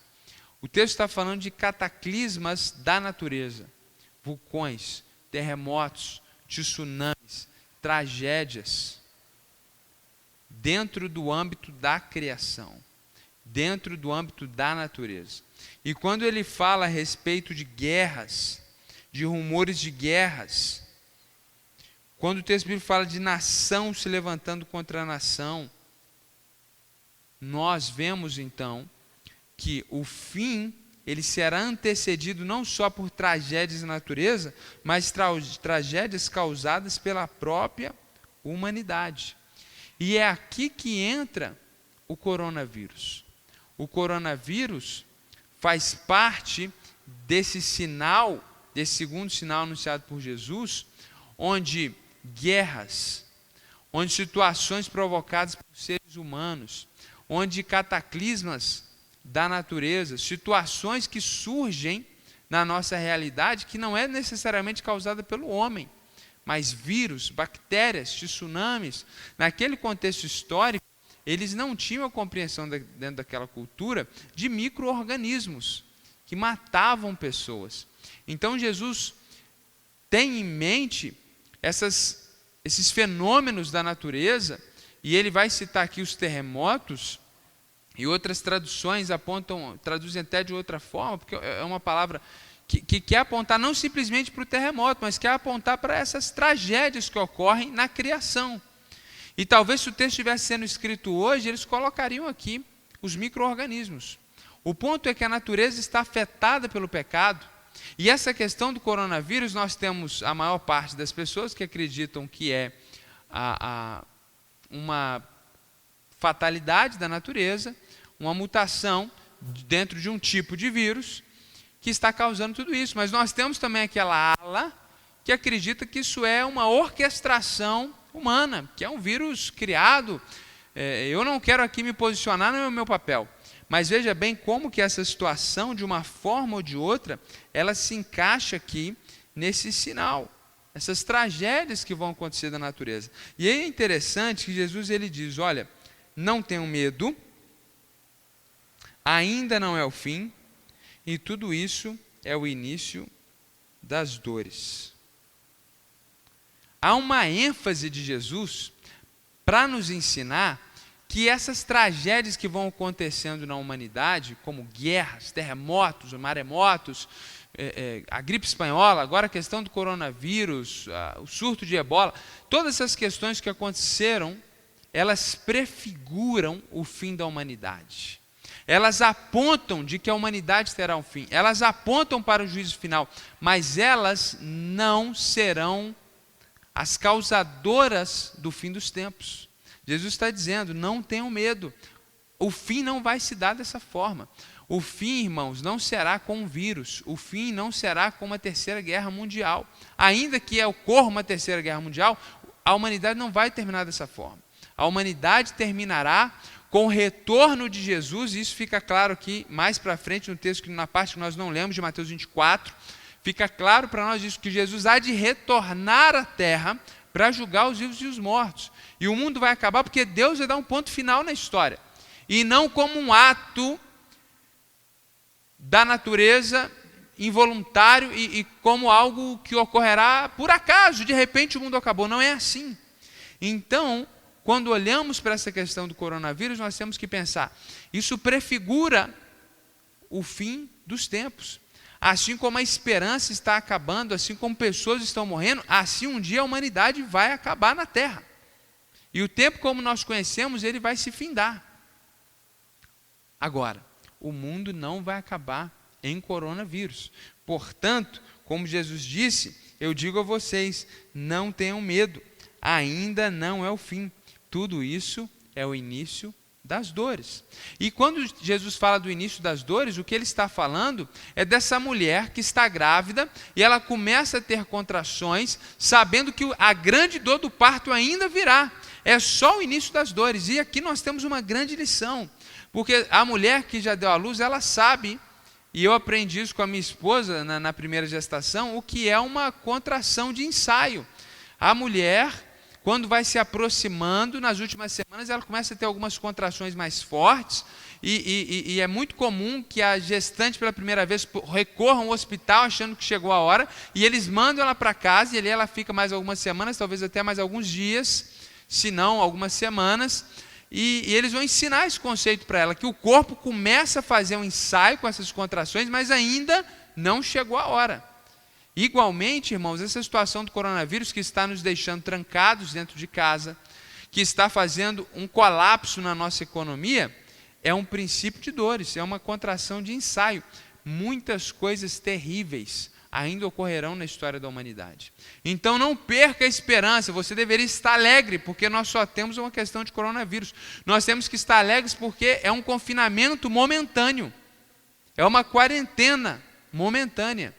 o texto está falando de cataclismas da natureza, vulcões, terremotos, tsunamis, tragédias, dentro do âmbito da criação, dentro do âmbito da natureza. E quando ele fala a respeito de guerras, de rumores de guerras, quando o texto bíblico fala de nação se levantando contra a nação, nós vemos então que o fim, ele será antecedido não só por tragédias da natureza, mas tragédias causadas pela própria humanidade. E é aqui que entra o coronavírus. O coronavírus faz parte desse sinal, desse segundo sinal anunciado por Jesus, onde guerras, onde situações provocadas por seres humanos, onde cataclismas da natureza, situações que surgem na nossa realidade que não é necessariamente causada pelo homem, mas vírus, bactérias, tsunamis. Naquele contexto histórico, eles não tinham a compreensão dentro daquela cultura de micro-organismos que matavam pessoas. Então Jesus tem em mente esses fenômenos da natureza, e ele vai citar aqui os terremotos, e outras traduções traduzem até de outra forma, porque é uma palavra que quer apontar não simplesmente para o terremoto, mas quer apontar para essas tragédias que ocorrem na criação. E talvez se o texto estivesse sendo escrito hoje, eles colocariam aqui os micro-organismos. O ponto é que a natureza está afetada pelo pecado, e essa questão do coronavírus, nós temos a maior parte das pessoas que acreditam que é uma fatalidade da natureza, uma mutação dentro de um tipo de vírus que está causando tudo isso. Mas nós temos também aquela ala que acredita que isso é uma orquestração humana, que é um vírus criado. Eu não quero aqui me posicionar no meu papel, mas veja bem como que essa situação, de uma forma ou de outra, ela se encaixa aqui nesse sinal, essas tragédias que vão acontecer da natureza. E é interessante que Jesus ele diz, olha, não tenham medo, ainda não é o fim, e tudo isso é o início das dores. Há uma ênfase de Jesus para nos ensinar que essas tragédias que vão acontecendo na humanidade, como guerras, terremotos, maremotos, a gripe espanhola, agora a questão do coronavírus, o surto de ebola, todas essas questões que aconteceram, elas prefiguram o fim da humanidade. Elas apontam de que a humanidade terá um fim, elas apontam para o juízo final, mas elas não serão as causadoras do fim dos tempos. Jesus está dizendo, não tenham medo, o fim não vai se dar dessa forma. O fim, irmãos, não será com um vírus, o fim não será com uma terceira guerra mundial. Ainda que ocorra uma terceira guerra mundial, a humanidade não vai terminar dessa forma. A humanidade terminará com o retorno de Jesus, e isso fica claro aqui mais para frente no texto, na parte que nós não lemos, de Mateus 24, fica claro para nós isso, que Jesus há de retornar à terra para julgar os vivos e os mortos. E o mundo vai acabar porque Deus vai dar um ponto final na história. E não como um ato da natureza involuntário e como algo que ocorrerá por acaso, de repente o mundo acabou. Não é assim. Então, quando olhamos para essa questão do coronavírus, nós temos que pensar, isso prefigura o fim dos tempos. Assim como a esperança está acabando, assim como pessoas estão morrendo, assim um dia a humanidade vai acabar na Terra. E o tempo como nós conhecemos, ele vai se findar. Agora, o mundo não vai acabar em coronavírus. Portanto, como Jesus disse, eu digo a vocês, não tenham medo, ainda não é o fim. Tudo isso é o início das dores. E quando Jesus fala do início das dores, o que ele está falando é dessa mulher que está grávida e ela começa a ter contrações, sabendo que a grande dor do parto ainda virá. É só o início das dores. E aqui nós temos uma grande lição, porque a mulher que já deu à luz, ela sabe, e eu aprendi isso com a minha esposa na primeira gestação, o que é uma contração de ensaio. A mulher, quando vai se aproximando, nas últimas semanas, ela começa a ter algumas contrações mais fortes, e é muito comum que a gestante, pela primeira vez, recorra ao hospital achando que chegou a hora, e eles mandam ela para casa, e ali ela fica mais algumas semanas, talvez até mais alguns dias, se não algumas semanas, e eles vão ensinar esse conceito para ela, que o corpo começa a fazer um ensaio com essas contrações, mas ainda não chegou a hora. Igualmente, irmãos, essa situação do coronavírus que está nos deixando trancados dentro de casa, que está fazendo um colapso na nossa economia, é um princípio de dores, é uma contração de ensaio. Muitas coisas terríveis ainda ocorrerão na história da humanidade. Então não perca a esperança, você deveria estar alegre, porque nós só temos uma questão de coronavírus. Nós temos que estar alegres porque é um confinamento momentâneo, é uma quarentena momentânea.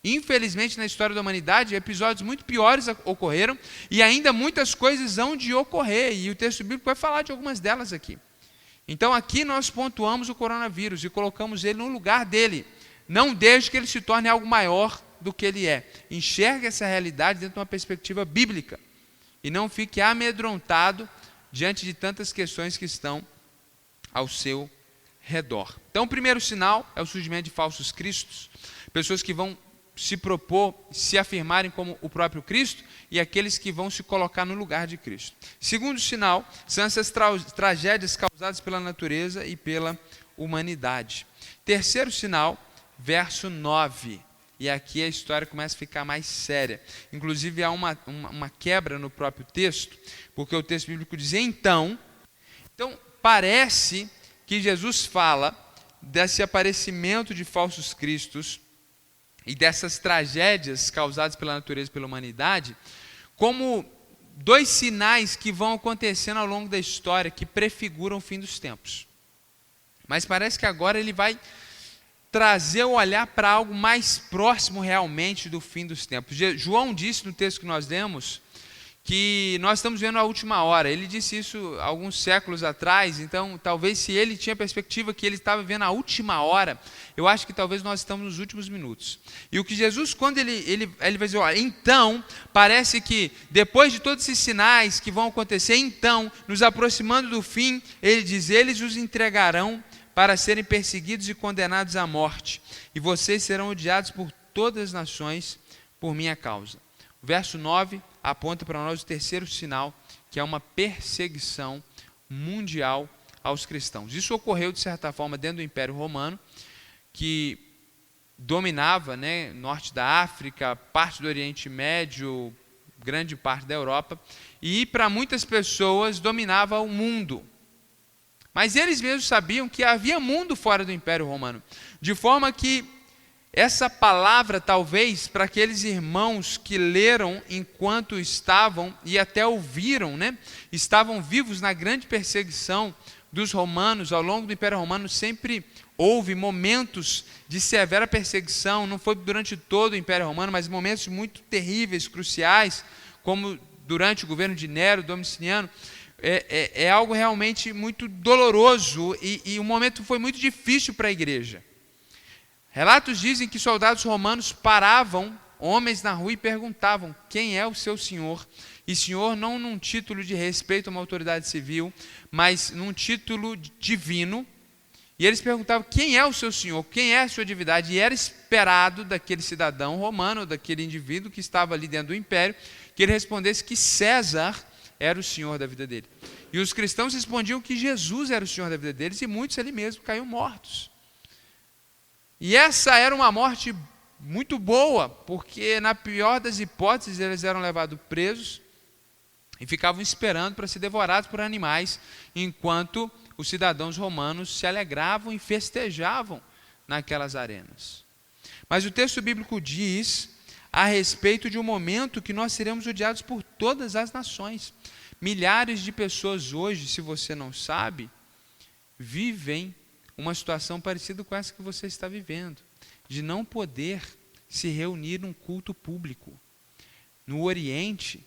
Infelizmente, na história da humanidade, episódios muito piores ocorreram e ainda muitas coisas hão de ocorrer, e o texto bíblico vai falar de algumas delas aqui. Então aqui nós pontuamos o coronavírus e colocamos ele no lugar dele. Não deixe que ele se torne algo maior do que ele é. Enxergue essa realidade dentro de uma perspectiva bíblica e não fique amedrontado diante de tantas questões que estão ao seu redor. Então o primeiro sinal é o surgimento de falsos cristos, pessoas que vão se propor, se afirmarem como o próprio Cristo, e aqueles que vão se colocar no lugar de Cristo. Segundo sinal, são essas tragédias causadas pela natureza e pela humanidade. Terceiro sinal, verso 9, e aqui a história começa a ficar mais séria. Inclusive há uma quebra no próprio texto, porque o texto bíblico diz, então parece que Jesus fala desse aparecimento de falsos cristos, e dessas tragédias causadas pela natureza e pela humanidade, como dois sinais que vão acontecendo ao longo da história, que prefiguram o fim dos tempos. Mas parece que agora ele vai trazer o olhar para algo mais próximo realmente do fim dos tempos. João disse no texto que nós lemos, que nós estamos vendo a última hora. Ele disse isso alguns séculos atrás, então talvez se ele tinha a perspectiva que ele estava vendo a última hora, eu acho que talvez nós estamos nos últimos minutos. E o que Jesus, quando ele vai dizer, olha, então, parece que depois de todos esses sinais que vão acontecer, então, nos aproximando do fim, ele diz, eles os entregarão para serem perseguidos e condenados à morte, e vocês serão odiados por todas as nações por minha causa. O verso 9 aponta para nós o terceiro sinal, que é uma perseguição mundial aos cristãos. Isso ocorreu, de certa forma, dentro do Império Romano, que dominava, norte da África, parte do Oriente Médio, grande parte da Europa, e para muitas pessoas dominava o mundo. Mas eles mesmos sabiam que havia mundo fora do Império Romano, de forma que essa palavra, talvez, para aqueles irmãos que leram enquanto estavam e até ouviram, estavam vivos na grande perseguição dos romanos, ao longo do Império Romano sempre houve momentos de severa perseguição, não foi durante todo o Império Romano, mas momentos muito terríveis, cruciais, como durante o governo de Nero, Domiciano. É algo realmente muito doloroso e o momento foi muito difícil para a igreja. Relatos dizem que soldados romanos paravam homens na rua e perguntavam, quem é o seu senhor? E senhor não num título de respeito a uma autoridade civil, mas num título divino. E eles perguntavam, quem é o seu senhor? Quem é a sua divindade? E era esperado daquele cidadão romano, daquele indivíduo que estava ali dentro do império, que ele respondesse que César era o senhor da vida dele. E os cristãos respondiam que Jesus era o senhor da vida deles, e muitos ali mesmo caíam mortos. E essa era uma morte muito boa, porque na pior das hipóteses eles eram levados presos e ficavam esperando para ser devorados por animais, enquanto os cidadãos romanos se alegravam e festejavam naquelas arenas. Mas o texto bíblico diz a respeito de um momento que nós seremos odiados por todas as nações. Milhares de pessoas hoje, se você não sabe, vivem uma situação parecida com essa que você está vivendo, de não poder se reunir num culto público. No Oriente,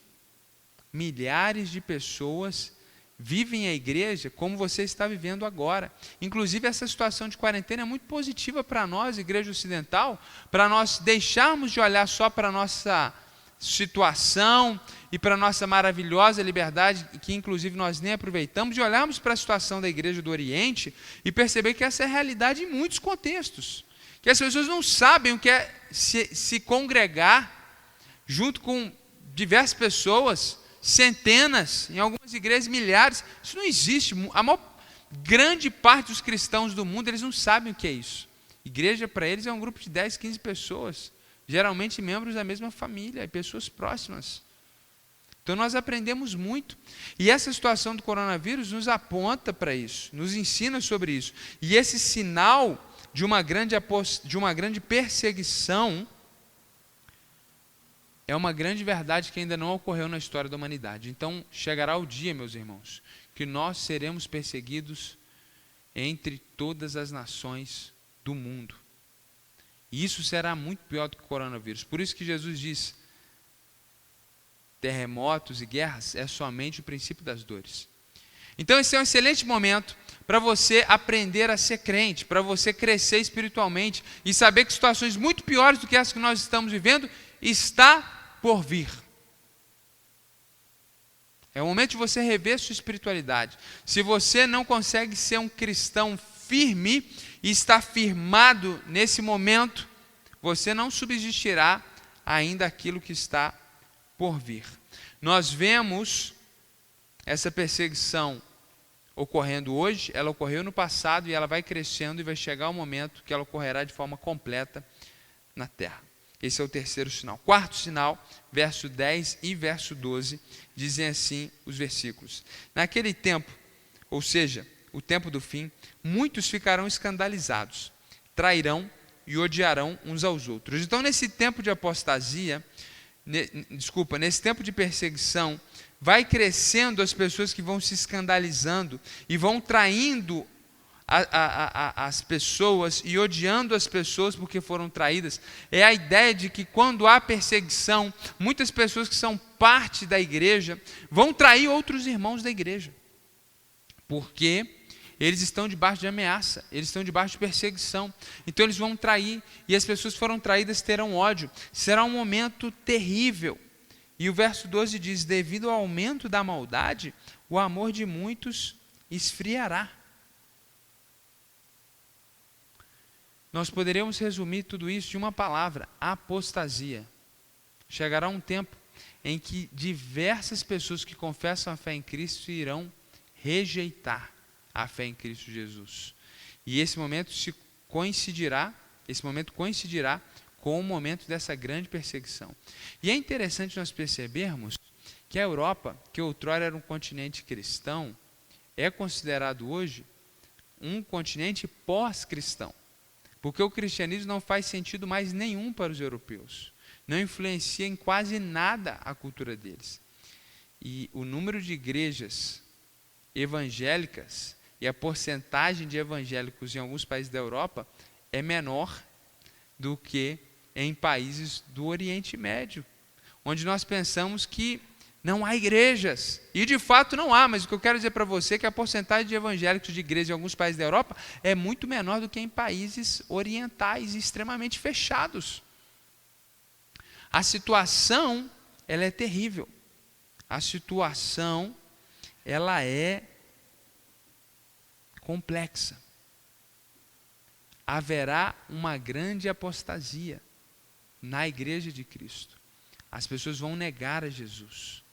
milhares de pessoas vivem a igreja como você está vivendo agora. Inclusive, essa situação de quarentena é muito positiva para nós, igreja ocidental, para nós deixarmos de olhar só para a nossa situação e para a nossa maravilhosa liberdade, que inclusive nós nem aproveitamos, de olharmos para a situação da igreja do Oriente e perceber que essa é a realidade em muitos contextos. Que as pessoas não sabem o que é se congregar junto com diversas pessoas, centenas, em algumas igrejas milhares. Isso não existe. A maior grande parte dos cristãos do mundo, eles não sabem o que é isso. Igreja para eles é um grupo de 10, 15 pessoas, geralmente membros da mesma família, pessoas próximas. Então nós aprendemos muito. E essa situação do coronavírus nos aponta para isso, nos ensina sobre isso. E esse sinal de uma grande perseguição é uma grande verdade que ainda não ocorreu na história da humanidade. Então chegará o dia, meus irmãos, que nós seremos perseguidos entre todas as nações do mundo. E isso será muito pior do que o coronavírus. Por isso que Jesus diz: terremotos e guerras é somente o princípio das dores. Então esse é um excelente momento para você aprender a ser crente, para você crescer espiritualmente e saber que situações muito piores do que as que nós estamos vivendo está por vir. É o momento de você rever sua espiritualidade. Se você não consegue ser um cristão firme e está firmado nesse momento, você não subsistirá ainda aquilo que está por vir. Nós vemos essa perseguição ocorrendo hoje, ela ocorreu no passado e ela vai crescendo e vai chegar o momento que ela ocorrerá de forma completa na terra. Esse é o terceiro sinal. Quarto sinal, verso 10 e verso 12, dizem assim os versículos: naquele tempo, ou seja, o tempo do fim, muitos ficarão escandalizados, trairão e odiarão uns aos outros. Então, nesse tempo de apostasia, nesse tempo de perseguição, vai crescendo as pessoas que vão se escandalizando e vão traindo as pessoas e odiando as pessoas porque foram traídas. É a ideia de que quando há perseguição, muitas pessoas que são parte da igreja vão trair outros irmãos da igreja, porque eles estão debaixo de ameaça, eles estão debaixo de perseguição. Então eles vão trair, e as pessoas que foram traídas terão ódio. Será um momento terrível. E o verso 12 diz: devido ao aumento da maldade, o amor de muitos esfriará. Nós poderíamos resumir tudo isso de uma palavra: apostasia. Chegará um tempo em que diversas pessoas que confessam a fé em Cristo irão rejeitar a fé em Cristo Jesus. E esse momento coincidirá com o momento dessa grande perseguição. E é interessante nós percebermos que a Europa, que outrora era um continente cristão, é considerado hoje um continente pós-cristão. Porque o cristianismo não faz sentido mais nenhum para os europeus. Não influencia em quase nada a cultura deles. E o número de igrejas evangélicas e a porcentagem de evangélicos em alguns países da Europa é menor do que em países do Oriente Médio, onde nós pensamos que não há igrejas. E de fato não há, mas o que eu quero dizer para você é que a porcentagem de evangélicos de igrejas em alguns países da Europa é muito menor do que em países orientais e extremamente fechados. A situação, ela é terrível. A situação, ela é complexa. Haverá uma grande apostasia na igreja de Cristo. As pessoas vão negar a Jesus.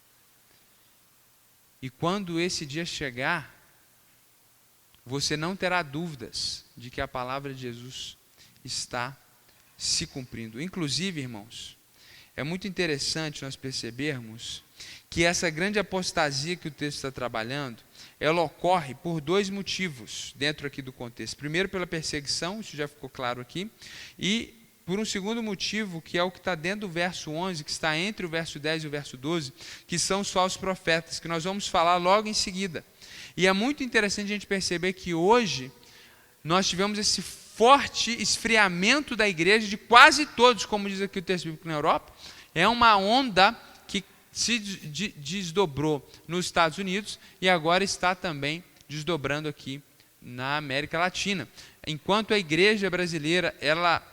E quando esse dia chegar, você não terá dúvidas de que a palavra de Jesus está se cumprindo. Inclusive, irmãos, é muito interessante nós percebermos que essa grande apostasia que o texto está trabalhando, ela ocorre por dois motivos dentro aqui do contexto. Primeiro, pela perseguição, isso já ficou claro aqui, e por um segundo motivo, que é o que está dentro do verso 11, que está entre o verso 10 e o verso 12, que são os falsos profetas, que nós vamos falar logo em seguida. E é muito interessante a gente perceber que hoje nós tivemos esse forte esfriamento da igreja de quase todos, como diz aqui o texto bíblico na Europa. É uma onda que se desdobrou nos Estados Unidos e agora está também desdobrando aqui na América Latina. Enquanto a igreja brasileira, ela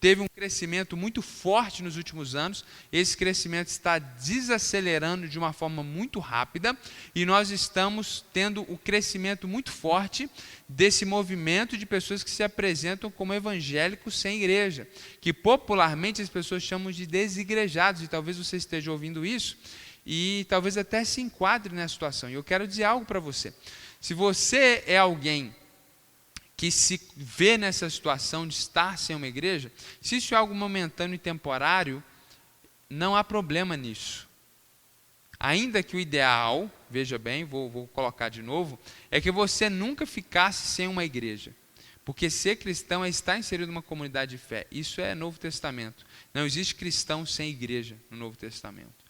teve um crescimento muito forte nos últimos anos. Esse crescimento está desacelerando de uma forma muito rápida e nós estamos tendo o crescimento muito forte desse movimento de pessoas que se apresentam como evangélicos sem igreja, que popularmente as pessoas chamam de desigrejados, e talvez você esteja ouvindo isso e talvez até se enquadre nessa situação. E eu quero dizer algo para você. Se você é alguém que se vê nessa situação de estar sem uma igreja, se isso é algo momentâneo e temporário, não há problema nisso. Ainda que o ideal, veja bem, vou colocar de novo, é que você nunca ficasse sem uma igreja. Porque ser cristão é estar inserido numa comunidade de fé. Isso é Novo Testamento. Não existe cristão sem igreja no Novo Testamento.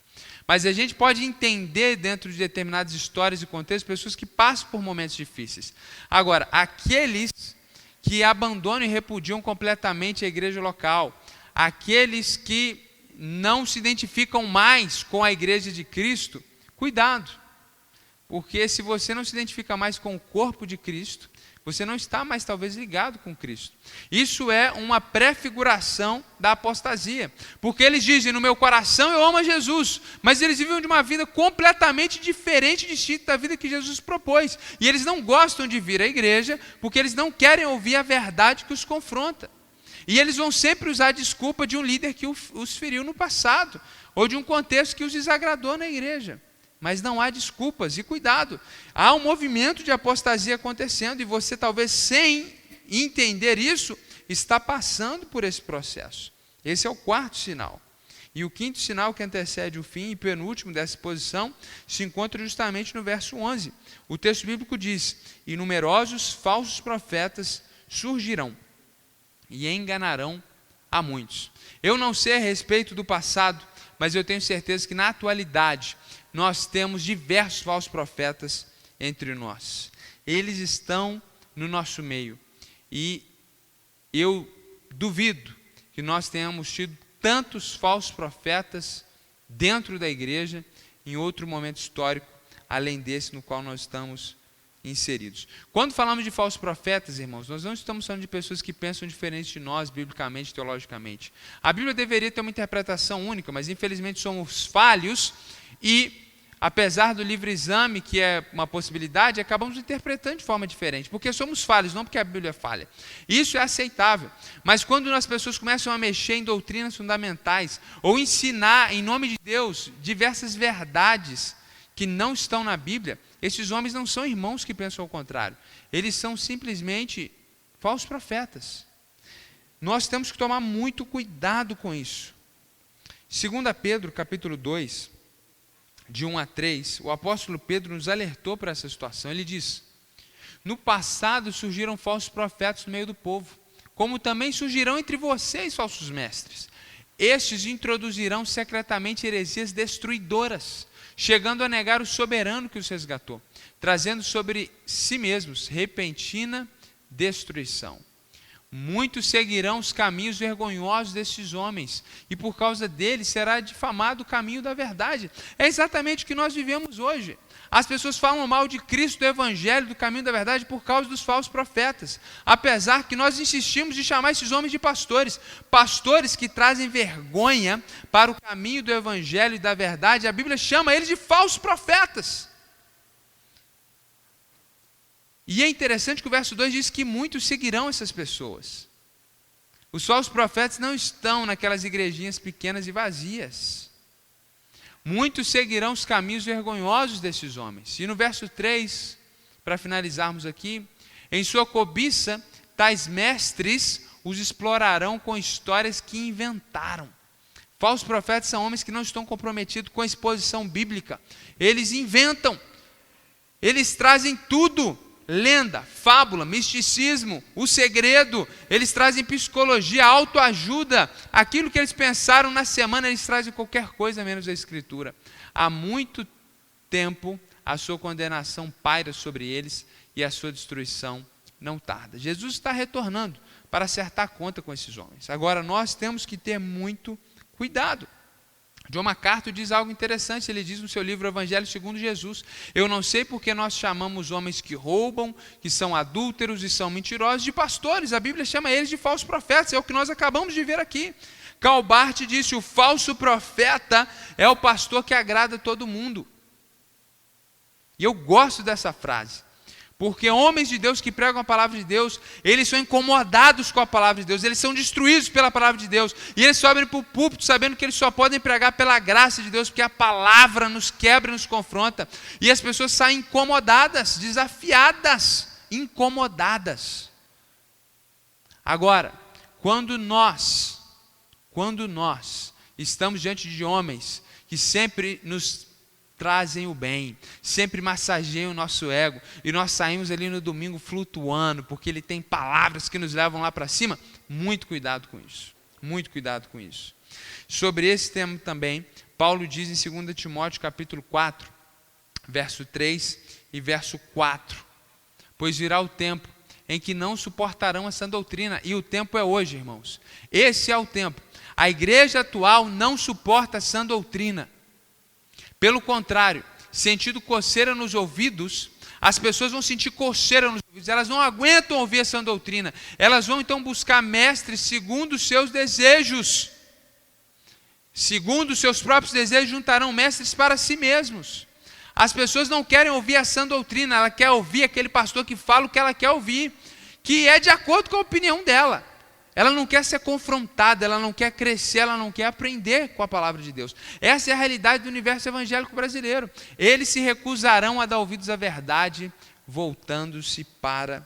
Mas a gente pode entender dentro de determinadas histórias e contextos pessoas que passam por momentos difíceis. Agora, aqueles que abandonam e repudiam completamente a igreja local, aqueles que não se identificam mais com a igreja de Cristo, cuidado. Porque se você não se identifica mais com o corpo de Cristo, você não está mais talvez ligado com Cristo. Isso é uma prefiguração da apostasia. Porque eles dizem, no meu coração eu amo a Jesus, mas eles vivem de uma vida completamente diferente, distinta da vida que Jesus propôs. E eles não gostam de vir à igreja, porque eles não querem ouvir a verdade que os confronta. E eles vão sempre usar a desculpa de um líder que os feriu no passado, ou de um contexto que os desagradou na igreja. Mas não há desculpas, e cuidado, há um movimento de apostasia acontecendo, e você talvez sem entender isso, está passando por esse processo. Esse é o quarto sinal. E o quinto sinal que antecede o fim e penúltimo dessa posição, se encontra justamente no verso 11. O texto bíblico diz, e numerosos falsos profetas surgirão, e enganarão a muitos. Eu não sei a respeito do passado, mas eu tenho certeza que na atualidade, nós temos diversos falsos profetas entre nós. Eles estão no nosso meio. E eu duvido que nós tenhamos tido tantos falsos profetas dentro da igreja em outro momento histórico, além desse no qual nós estamos inseridos. Quando falamos de falsos profetas, irmãos, nós não estamos falando de pessoas que pensam diferente de nós, biblicamente, teologicamente. A Bíblia deveria ter uma interpretação única, mas infelizmente somos falhos e, apesar do livre exame, que é uma possibilidade, acabamos interpretando de forma diferente, porque somos falhos, não porque a Bíblia é falha. Isso é aceitável. Mas quando as pessoas começam a mexer em doutrinas fundamentais, ou ensinar em nome de Deus diversas verdades que não estão na Bíblia, esses homens não são irmãos que pensam ao contrário. Eles são simplesmente falsos profetas. Nós temos que tomar muito cuidado com isso. 2 Pedro, capítulo 2, de 1 a 3, o apóstolo Pedro nos alertou para essa situação. Ele diz, no passado surgiram falsos profetas no meio do povo, como também surgirão entre vocês falsos mestres. Estes introduzirão secretamente heresias destruidoras, chegando a negar o soberano que os resgatou, trazendo sobre si mesmos repentina destruição. Muitos seguirão os caminhos vergonhosos destes homens, e por causa deles será difamado o caminho da verdade. É exatamente o que nós vivemos hoje. As pessoas falam mal de Cristo, do Evangelho, do caminho da verdade, por causa dos falsos profetas. Apesar que nós insistimos em chamar esses homens de pastores. Pastores que trazem vergonha para o caminho do Evangelho e da verdade. A Bíblia chama eles de falsos profetas. E é interessante que o verso 2 diz que muitos seguirão essas pessoas. Os falsos profetas não estão naquelas igrejinhas pequenas e vazias. Muitos seguirão os caminhos vergonhosos desses homens. E no verso 3, para finalizarmos aqui, em sua cobiça, tais mestres os explorarão com histórias que inventaram. Falsos profetas são homens que não estão comprometidos com a exposição bíblica. Eles inventam. Eles trazem tudo. Lenda, fábula, misticismo, o segredo. Eles trazem psicologia, autoajuda. Aquilo que eles pensaram na semana, eles trazem qualquer coisa menos a Escritura. Há muito tempo a sua condenação paira sobre eles e a sua destruição não tarda. Jesus está retornando para acertar a conta com esses homens. Agora nós temos que ter muito cuidado. John MacArthur diz algo interessante, ele diz no seu livro Evangelho segundo Jesus: eu não sei porque nós chamamos homens que roubam, que são adúlteros e são mentirosos de pastores, a Bíblia chama eles de falsos profetas, é o que nós acabamos de ver aqui. Karl Barth disse: o falso profeta é o pastor que agrada todo mundo. E eu gosto dessa frase, porque homens de Deus que pregam a palavra de Deus, eles são incomodados com a palavra de Deus, eles são destruídos pela palavra de Deus, e eles sobem para o púlpito sabendo que eles só podem pregar pela graça de Deus, porque a palavra nos quebra e nos confronta, e as pessoas saem incomodadas, desafiadas, incomodadas. Agora, quando nós estamos diante de homens que sempre nos trazem o bem, sempre massageiam o nosso ego, e nós saímos ali no domingo flutuando, porque ele tem palavras que nos levam lá para cima, muito cuidado com isso, muito cuidado com isso. Sobre esse tema também, Paulo diz em 2 Timóteo capítulo 4, verso 3 e verso 4, pois virá o tempo em que não suportarão essa doutrina, e o tempo é hoje, irmãos, esse é o tempo. A igreja atual não suporta essa doutrina. Pelo contrário, sentindo coceira nos ouvidos, as pessoas vão sentir coceira nos ouvidos, elas não aguentam ouvir essa doutrina, elas vão então buscar mestres segundo os seus desejos, segundo os seus próprios desejos, juntarão mestres para si mesmos. As pessoas não querem ouvir a sã doutrina, ela quer ouvir aquele pastor que fala o que ela quer ouvir, que é de acordo com a opinião dela. Ela não quer ser confrontada, ela não quer crescer, ela não quer aprender com a palavra de Deus. Essa é a realidade do universo evangélico brasileiro. Eles se recusarão a dar ouvidos à verdade, voltando-se para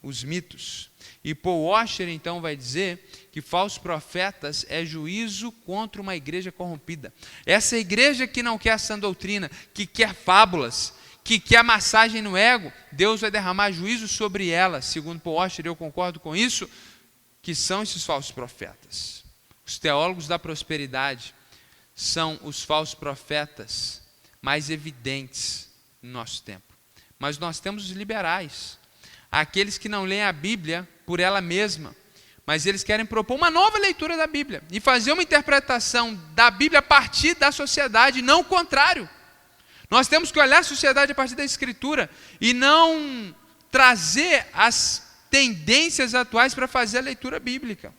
os mitos. E Paul Washer então vai dizer que falsos profetas é juízo contra uma igreja corrompida. Essa igreja que não quer a sã doutrina, que quer fábulas, que quer massagem no ego, Deus vai derramar juízo sobre ela. Segundo Paul Washer, eu concordo com isso, que são esses falsos profetas. Os teólogos da prosperidade são os falsos profetas mais evidentes no nosso tempo. Mas nós temos os liberais, aqueles que não leem a Bíblia por ela mesma, mas eles querem propor uma nova leitura da Bíblia e fazer uma interpretação da Bíblia a partir da sociedade, não o contrário. Nós temos que olhar a sociedade a partir da Escritura e não trazer as tendências atuais para fazer a leitura bíblica.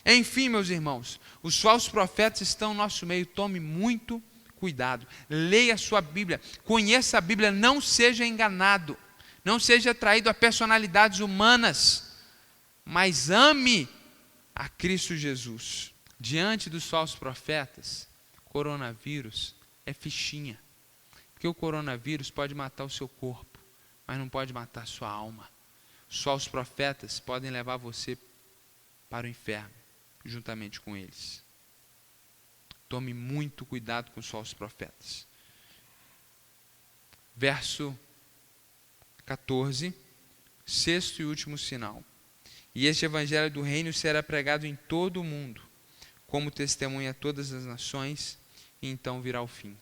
Enfim, meus irmãos, os falsos profetas estão no nosso meio, tome muito cuidado, leia a sua Bíblia, conheça a Bíblia, não seja enganado, não seja atraído a personalidades humanas, mas ame a Cristo Jesus. Diante dos falsos profetas, coronavírus é fichinha, porque o coronavírus pode matar o seu corpo, mas não pode matar a sua alma. Os falsos profetas podem levar você para o inferno, juntamente com eles. Tome muito cuidado com os falsos profetas. Verso 14, sexto e último sinal. E este evangelho do reino será pregado em todo o mundo, como testemunha a todas as nações, e então virá o fim.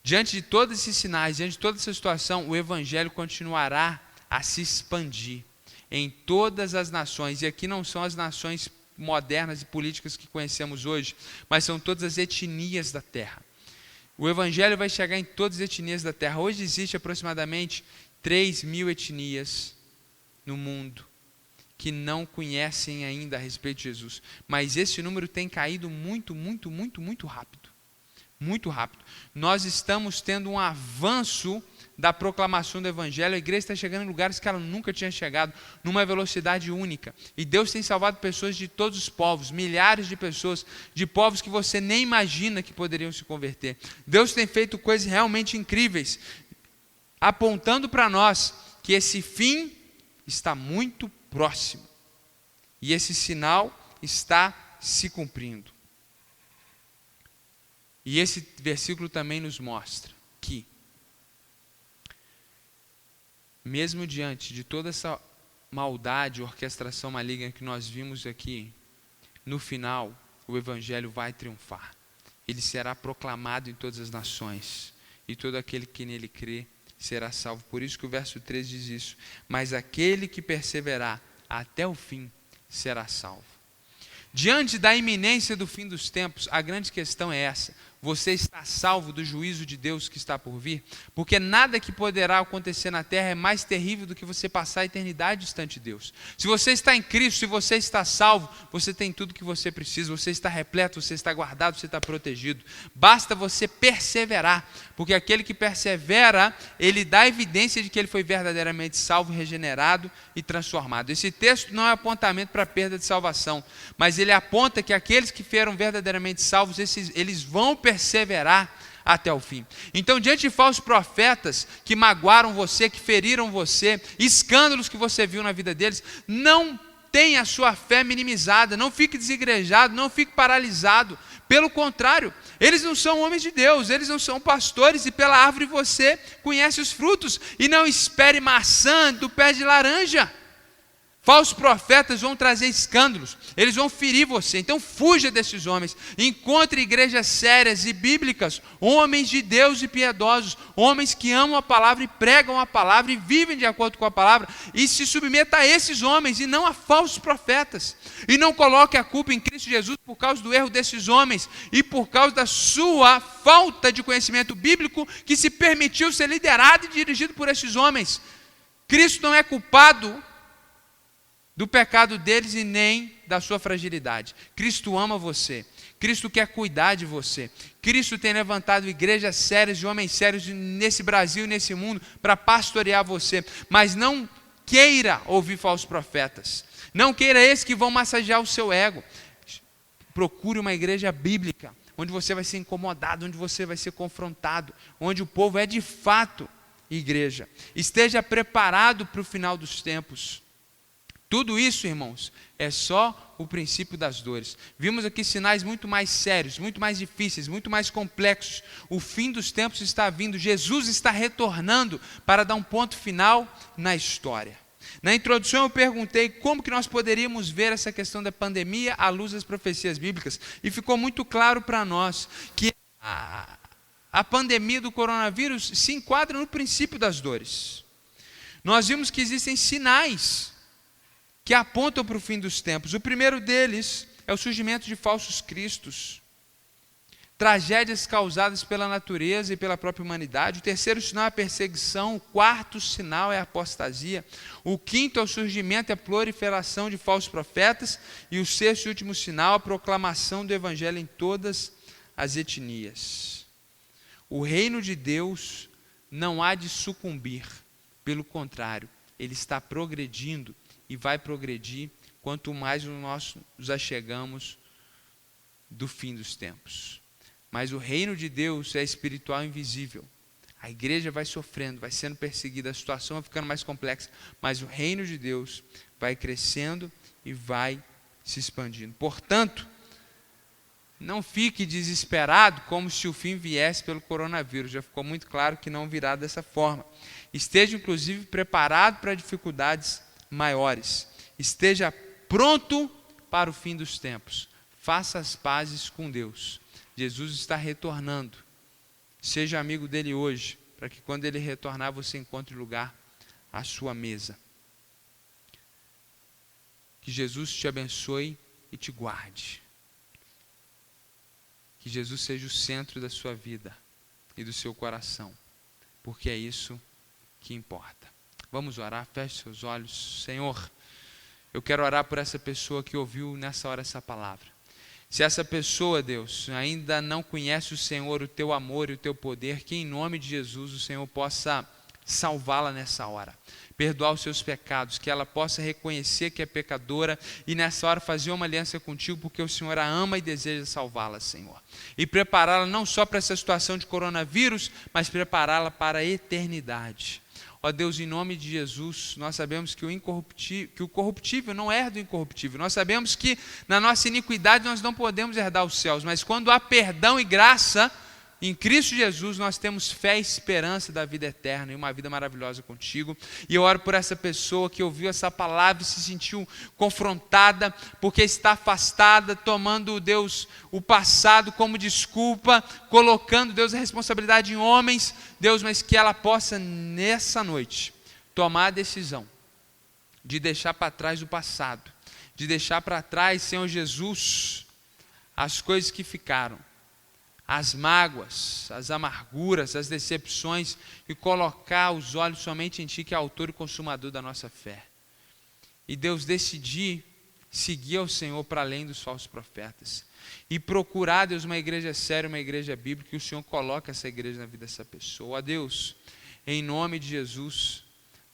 Diante de todos esses sinais, diante de toda essa situação, o evangelho continuará a se expandir em todas as nações, e aqui não são as nações modernas e políticas que conhecemos hoje, mas são todas as etnias da terra. O evangelho vai chegar em todas as etnias da terra. Hoje existe aproximadamente 3.000 etnias no mundo que não conhecem ainda a respeito de Jesus, mas esse número tem caído muito rápido, muito rápido. Nós estamos tendo um avanço da proclamação do evangelho. A igreja está chegando em lugares que ela nunca tinha chegado, numa velocidade única, e Deus tem salvado pessoas de todos os povos, milhares de pessoas, de povos que você nem imagina que poderiam se converter. Deus tem feito coisas realmente incríveis, apontando para nós que esse fim está muito próximo, e esse sinal está se cumprindo. E esse versículo também nos mostra que, mesmo diante de toda essa maldade, orquestração maligna que nós vimos aqui, no final, o evangelho vai triunfar. Ele será proclamado em todas as nações, e todo aquele que nele crê será salvo. Por isso que o verso 13 diz isso: mas aquele que perseverar até o fim será salvo. Diante da iminência do fim dos tempos, a grande questão é essa: você está salvo do juízo de Deus que está por vir? Porque nada que poderá acontecer na terra é mais terrível do que você passar a eternidade distante de Deus. Se você está em Cristo, se você está salvo, você tem tudo que você precisa, você está repleto, você está guardado, você está protegido. Basta você perseverar, porque aquele que persevera, ele dá evidência de que ele foi verdadeiramente salvo, regenerado e transformado. Esse texto não é apontamento para a perda de salvação, mas ele aponta que aqueles que foram verdadeiramente salvos, eles vão perseverar até o fim. Então, diante de falsos profetas que magoaram você, que feriram você, escândalos que você viu na vida deles, não tenha a sua fé minimizada, não fique desigrejado, não fique paralisado. Pelo contrário, eles não são homens de Deus, eles não são pastores, e pela árvore você conhece os frutos, e não espere maçã do pé de laranja. Falsos profetas vão trazer escândalos, eles vão ferir você, então fuja desses homens, encontre igrejas sérias e bíblicas, homens de Deus e piedosos, homens que amam a palavra e pregam a palavra e vivem de acordo com a palavra, e se submeta a esses homens e não a falsos profetas, e não coloque a culpa em Cristo Jesus por causa do erro desses homens e por causa da sua falta de conhecimento bíblico que se permitiu ser liderado e dirigido por esses homens. Cristo não é culpado do pecado deles e nem da sua fragilidade. Cristo ama você. Cristo quer cuidar de você. Cristo tem levantado igrejas sérias e homens sérios nesse Brasil e nesse mundo para pastorear você. Mas não queira ouvir falsos profetas. Não queira esses que vão massagear o seu ego. Procure uma igreja bíblica, onde você vai ser incomodado, onde você vai ser confrontado, onde o povo é de fato igreja. Esteja preparado para o final dos tempos. Tudo isso, irmãos, é só o princípio das dores. Vimos aqui sinais muito mais sérios, muito mais difíceis, muito mais complexos. O fim dos tempos está vindo. Jesus está retornando para dar um ponto final na história. Na introdução eu perguntei como que nós poderíamos ver essa questão da pandemia à luz das profecias bíblicas. E ficou muito claro para nós que a pandemia do coronavírus se enquadra no princípio das dores. Nós vimos que existem sinais que apontam para o fim dos tempos. O primeiro deles é o surgimento de falsos cristos, tragédias causadas pela natureza e pela própria humanidade. O terceiro sinal é a perseguição, o quarto sinal é a apostasia, o quinto é o surgimento e a proliferação de falsos profetas, e o sexto e último sinal é a proclamação do evangelho em todas as etnias. O reino de Deus não há de sucumbir, pelo contrário, ele está progredindo e vai progredir quanto mais nós nos achegamos do fim dos tempos. Mas o reino de Deus é espiritual e invisível. A igreja vai sofrendo, vai sendo perseguida, a situação vai ficando mais complexa, mas o reino de Deus vai crescendo e vai se expandindo. Portanto, não fique desesperado como se o fim viesse pelo coronavírus. Já ficou muito claro que não virá dessa forma. Esteja, inclusive, preparado para dificuldades maiores. Esteja pronto para o fim dos tempos. Faça as pazes com Deus. Jesus está retornando. Seja amigo dele hoje, para que quando ele retornar você encontre lugar à sua mesa. Que Jesus te abençoe e te guarde. Que Jesus seja o centro da sua vida e do seu coração, porque é isso que importa. Vamos orar, feche seus olhos. Senhor, eu quero orar por essa pessoa que ouviu nessa hora essa palavra. Se essa pessoa, Deus, ainda não conhece o Senhor, o teu amor e o teu poder, que em nome de Jesus o Senhor possa salvá-la nessa hora, perdoar os seus pecados, que ela possa reconhecer que é pecadora e nessa hora fazer uma aliança contigo, porque o Senhor a ama e deseja salvá-la, Senhor. E prepará-la não só para essa situação de coronavírus, mas prepará-la para a eternidade. Ó Deus, em nome de Jesus, nós sabemos que o corruptível não herda o incorruptível. Nós sabemos que na nossa iniquidade nós não podemos herdar os céus, mas quando há perdão e graça em Cristo Jesus, nós temos fé e esperança da vida eterna e uma vida maravilhosa contigo. E eu oro por essa pessoa que ouviu essa palavra e se sentiu confrontada, porque está afastada, tomando, Deus, o passado como desculpa, colocando, Deus, a responsabilidade em homens, Deus, mas que ela possa, nessa noite, tomar a decisão de deixar para trás o passado, de deixar para trás, Senhor Jesus, as coisas que ficaram, as mágoas, as amarguras, as decepções e colocar os olhos somente em Ti, que é autor e consumador da nossa fé. E Deus, decidir seguir ao Senhor para além dos falsos profetas e procurar, Deus, uma igreja séria, uma igreja bíblica, que o Senhor coloque essa igreja na vida dessa pessoa. Ó Deus, em nome de Jesus,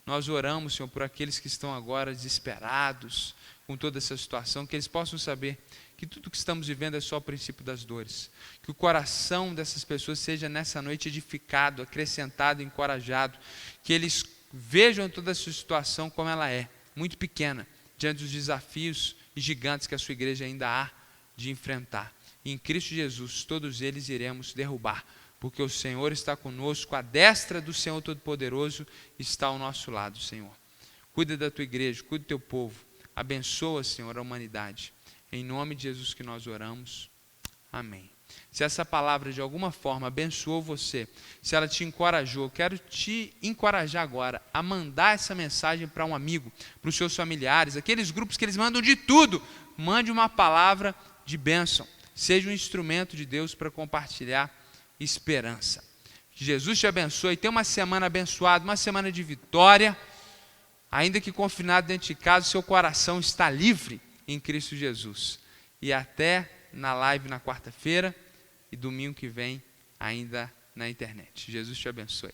nós oramos, Senhor, por aqueles que estão agora desesperados com toda essa situação, que eles possam saber que tudo que estamos vivendo é só o princípio das dores, que o coração dessas pessoas seja nessa noite edificado, acrescentado, encorajado, que eles vejam toda essa situação como ela é, muito pequena, diante dos desafios e gigantes que a sua igreja ainda há de enfrentar. E em Cristo Jesus, todos eles iremos derrubar, porque o Senhor está conosco, a destra do Senhor Todo-Poderoso está ao nosso lado, Senhor. Cuida da tua igreja, cuida do teu povo, abençoa, Senhor, a humanidade. Em nome de Jesus que nós oramos. Amém. Se essa palavra de alguma forma abençoou você, se ela te encorajou, eu quero te encorajar agora a mandar essa mensagem para um amigo, para os seus familiares, aqueles grupos que eles mandam de tudo. Mande uma palavra de bênção. Seja um instrumento de Deus para compartilhar esperança. Que Jesus te abençoe. Tenha uma semana abençoada, uma semana de vitória. Ainda que confinado dentro de casa, seu coração está livre em Cristo Jesus. E até na live na quarta-feira e domingo que vem ainda na internet. Jesus te abençoe.